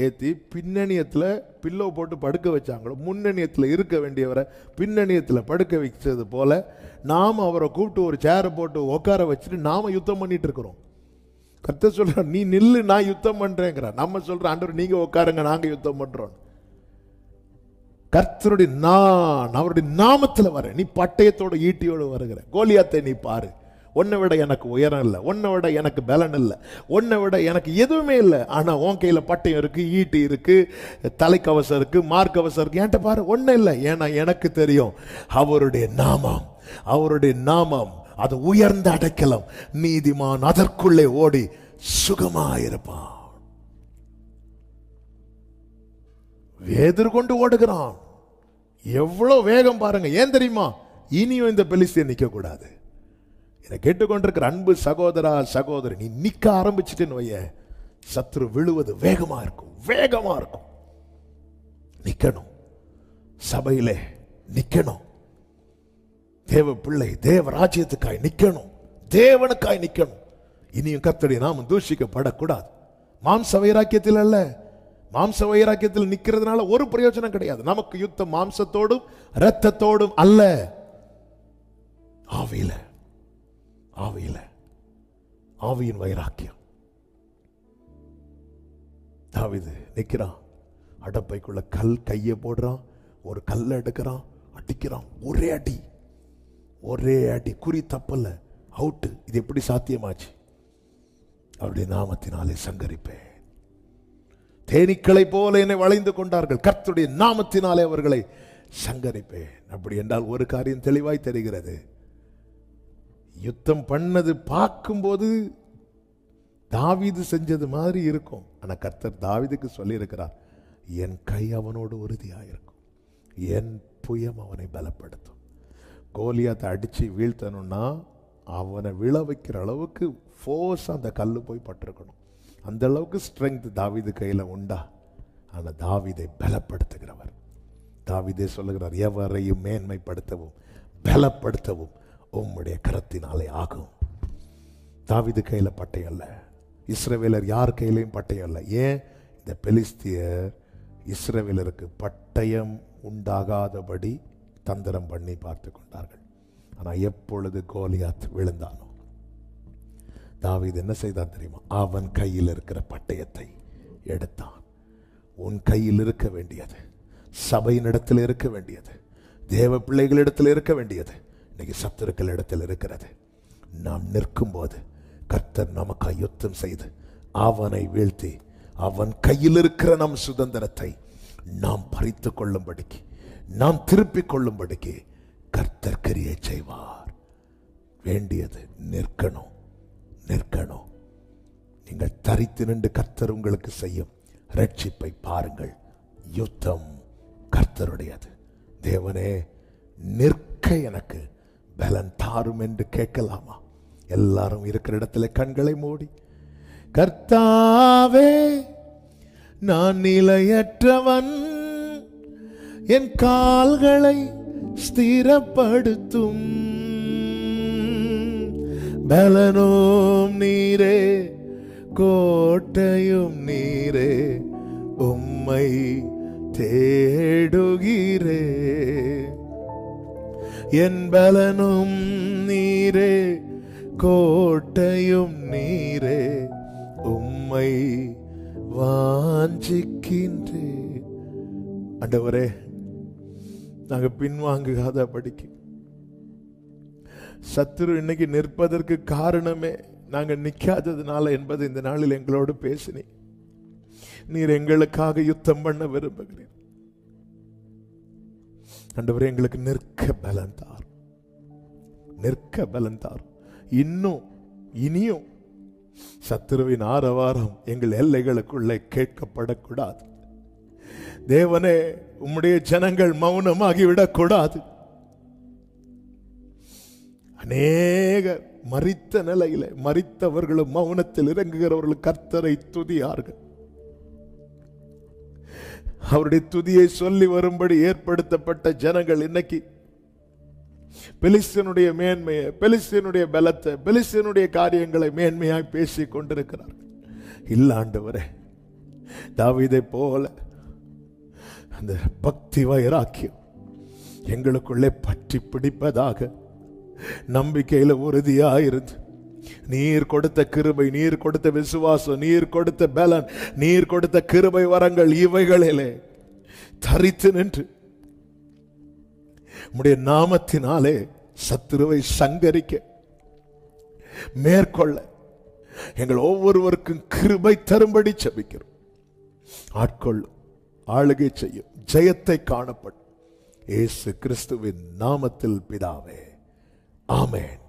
ஏற்றி பின்னணியத்தில் பில்லோ போட்டு படுக்க வச்சாங்களோ, முன்னணியத்தில் இருக்க வேண்டியவரை பின்னணியத்தில் படுக்க வச்சது போல நாம் அவரை கூப்பிட்டு ஒரு சேரை போட்டு உட்கார வச்சுட்டு நாம யுத்தம் பண்ணிட்டு இருக்கிறோம். கர்த்தர் சொல்ற, நீ நில்லு, நான் யுத்தம் பண்றேங்கிற. நம்ம சொல்ற, ஆண்டவர் நீங்க உட்காருங்க, நாங்க யுத்தம் பண்றோம். கர்த்தருடைய நான் அவருடைய நாமத்தில் வர, நீ பட்டயத்தோட ஈட்டியோடு வருகிற. கோலியாத்தை நீ பாரு, உன்னை விட எனக்கு உயரம் இல்லை, உன்னை விட எனக்கு பலன் இல்லை, உன்னை விட எனக்கு எதுவுமே இல்லை. ஆனா உன் கையில பட்டயம் இருக்கு, ஈட்டி இருக்கு, தலைக்கவசம் இருக்கு, மார்க்கவசம் இருக்கு. என்கிட்ட பாரு, ஒன்னும் இல்லை. ஏன்னா எனக்கு தெரியும் அவருடைய நாமம், அவருடைய நாமம் அது உயர்ந்த அடைக்கலம். நீதிமான் அதற்குள்ளே ஓடி சுகமாயிருப்பான். எதிர்கொண்டு ஓடுகிறான். எவ்வளவு வேகம் பாருங்க. ஏன் தெரியுமா? இனியும் இந்த பெலிஸ்தியன் நிக்க கூடாது. என்னை கேட்டுக்கொண்டிருக்கிற அன்பு சகோதரா சகோதரி, நீ நிக்க ஆரம்பிச்சுட்டேன்னு வைய, சத்துரு விழுவது வேகமா இருக்கும், வேகமா இருக்கும். நிக்கணும், சபையிலே நிக்கணும், தேவ பிள்ளை தேவ ராஜ்யத்துக்காய் நிக்கணும், தேவனுக்காய் நிக்கணும். இனியும் கர்த்தருடைய நாமம் தூஷிக்கப்படக்கூடாது. மாம்ச வைராக்கியத்தில் அல்ல, மாம்ச வைராக்கியத்தில் நிக்கிறதுனால ஒரு பிரயோஜனம் கிடையாது. நமக்கு யுத்தம் மாம்சத்தோடும் இரத்தத்தோடும் அல்ல, ஆவியில, ஆவியில, ஆவியின் வைராக்கியம். தாவீது நிக்கிறான், அடப்பைக்குள்ள கையை போடுறான், ஒரு கல்லை எடுக்கிறான், அடிக்கிறான். ஒரே அடி, ஒரே அடி, குறி தப்பல்ல, அவுட்டு. இது எப்படி சாத்தியமாச்சு? அவருடைய நாமத்தினாலே சங்கரிப்பேன். தேனீக்களை போல என்னை வளைந்து கொண்டார்கள், கர்த்தருடைய நாமத்தினாலே அவர்களை சங்கரிப்பேன். அப்படி என்றால் ஒரு காரியம் தெளிவாய் தெரிகிறது. யுத்தம் பண்ணது பார்க்கும்போது தாவீது செஞ்சது மாதிரி இருக்கும். ஆனா கர்த்தர் தாவீதுக்கு சொல்லி இருக்கிறார், என் கை அவனோடு உறுதியாயிருக்கும், என் புயம் அவனை பலப்படுத்தும். கோலியாத்தை அடிச்சு வீழ்த்தணும்னா அவனை விழ வைக்கிற அளவுக்கு ஃபோர்ஸ் அந்த கல் போய் பட்டிருக்கணும். அந்த அளவுக்கு ஸ்ட்ரென்த் தாவீது கையில் உண்டா? ஆனால் தாவீதை பலப்படுத்துகிறவர். தாவீதே சொல்லுகிறார், எவரையும் மேன்மைப்படுத்தவும் பலப்படுத்தவும் உம்முடைய கரத்தினாலே ஆகும். தாவீது கையில் பட்டயம் இல்லை, இஸ்ரவேலர் யார் கையிலையும் பட்டயம் இல்லை. ஏன்? இந்த பெலிஸ்தியர் இஸ்ரவேலருக்கு பட்டயம் உண்டாகாதபடி தந்திரம் பண்ணி பார்த்து கொண்டார்கள். ஆனால் எப்பொழுது கோலியாத் விழுந்தானோ தாவீது என்ன செய்தான் தெரியுமா? அவன் கையில் இருக்கிற பட்டயத்தை எடுத்தான். உன் கையில் இருக்க வேண்டியது, சபையின் இடத்தில் இருக்க வேண்டியது, தேவ பிள்ளைகளிடத்தில் இருக்க வேண்டியது இன்னைக்கு சத்துருக்கள் இடத்தில் இருக்கிறது. நாம் நிற்கும் போது கர்த்தர் நமக்காய் யுத்தம் செய்து அவனை வீழ்த்தி அவன் கையில் இருக்கிற நம் சுதந்திரத்தை நாம் பறித்து கொள்ளும்படிக்கு, நாம் திருப்பிக் கொள்ளும்படிக்கு கர்த்தர் கிரியை செய்வார். வேண்டியது நிற்கணும், நிற்கணும். நீங்கள் தரித்து நின்று கர்த்தர் உங்களுக்கு செய்யும் ரட்சிப்பை பாருங்கள். யுத்தம் கர்த்தருடையது. தேவனே, நிற்க எனக்கு பலன் தாரும் என்று கேட்கலாமா? எல்லாரும் இருக்கிற இடத்துல கண்களை மூடி, கர்த்தாவே நான் நிலையற்றவன், என் கால்களை ஸ்திரப்படுத்தும், பலனும் நீரே கோட்டையும் நீரே, உம்மை தேடுகிறே. என் பலனும் நீரே கோட்டையும் நீரே, உம்மை வாஞ்சிக்கின்றேன். ஆண்டவரே, நாங்க பின்வாங்குகாத படிக்கு சத்துரு இன்னைக்கு நிற்பதற்கு காரணமே நாங்க நிக்காததுனால என்பது இந்த நாளில் எங்களோடு பேசினேன். நீர் எங்களுக்காக யுத்தம் பண்ண விரும்புகிறீர். ஆண்டவரே, எங்களுக்கு நிற்க பலன் தார், நிற்க பலன் தார். இன்னும் இனியும் சத்துருவின் ஆரவாரம் எங்கள் எல்லைகளுக்குள்ளே கேட்கப்படக்கூடாது. தேவனே, உம்முடைய ஜனங்கள் மௌனமாகிவிடக்கூடாது. அநேக மரித்த நிலையில மரித்தவர்களும் மௌனத்தில் இறங்குகிறவர்கள் கர்த்தரை துதியார்கள். அவருடைய துதியை சொல்லி வரும்படி ஏற்படுத்தப்பட்ட ஜனங்கள் இன்னைக்கு பெலிஸ்தீனுடைய மேன்மையை, பெலிஸ்தீனுடைய பலத்தை, பெலிஸ்தீனுடைய காரியங்களை மேன்மையாய் பேசிக் கொண்டிருக்கிறார்கள். இல்ல ஆண்டவரே, தாவீதை போல அந்த பக்தி வைராக்கியம் எங்களுக்குள்ளே பற்றி பிடிப்பதாக, நம்பிக்கையில உறுதியாயிருந்து நீர் கொடுத்த கிருபை, நீர் கொடுத்த விசுவாசம், நீர் கொடுத்த பலன், நீர் கொடுத்த கிருபை வரங்கள் இவைகளிலே தரித்து நின்று உம்முடைய நாமத்தினாலே சத்துருவை சங்கரிக்க மேற்கொள்ள எங்கள் ஒவ்வொருவருக்கும் கிருபை தரும்படி ஜெபிக்கிறோம். ஆட்கொள்ளும், ஆளுகை செய்யும், ஜெயத்தை காணப்படும். இயேசு கிறிஸ்துவின் நாமத்தில் பிதாவே, ஆமென்.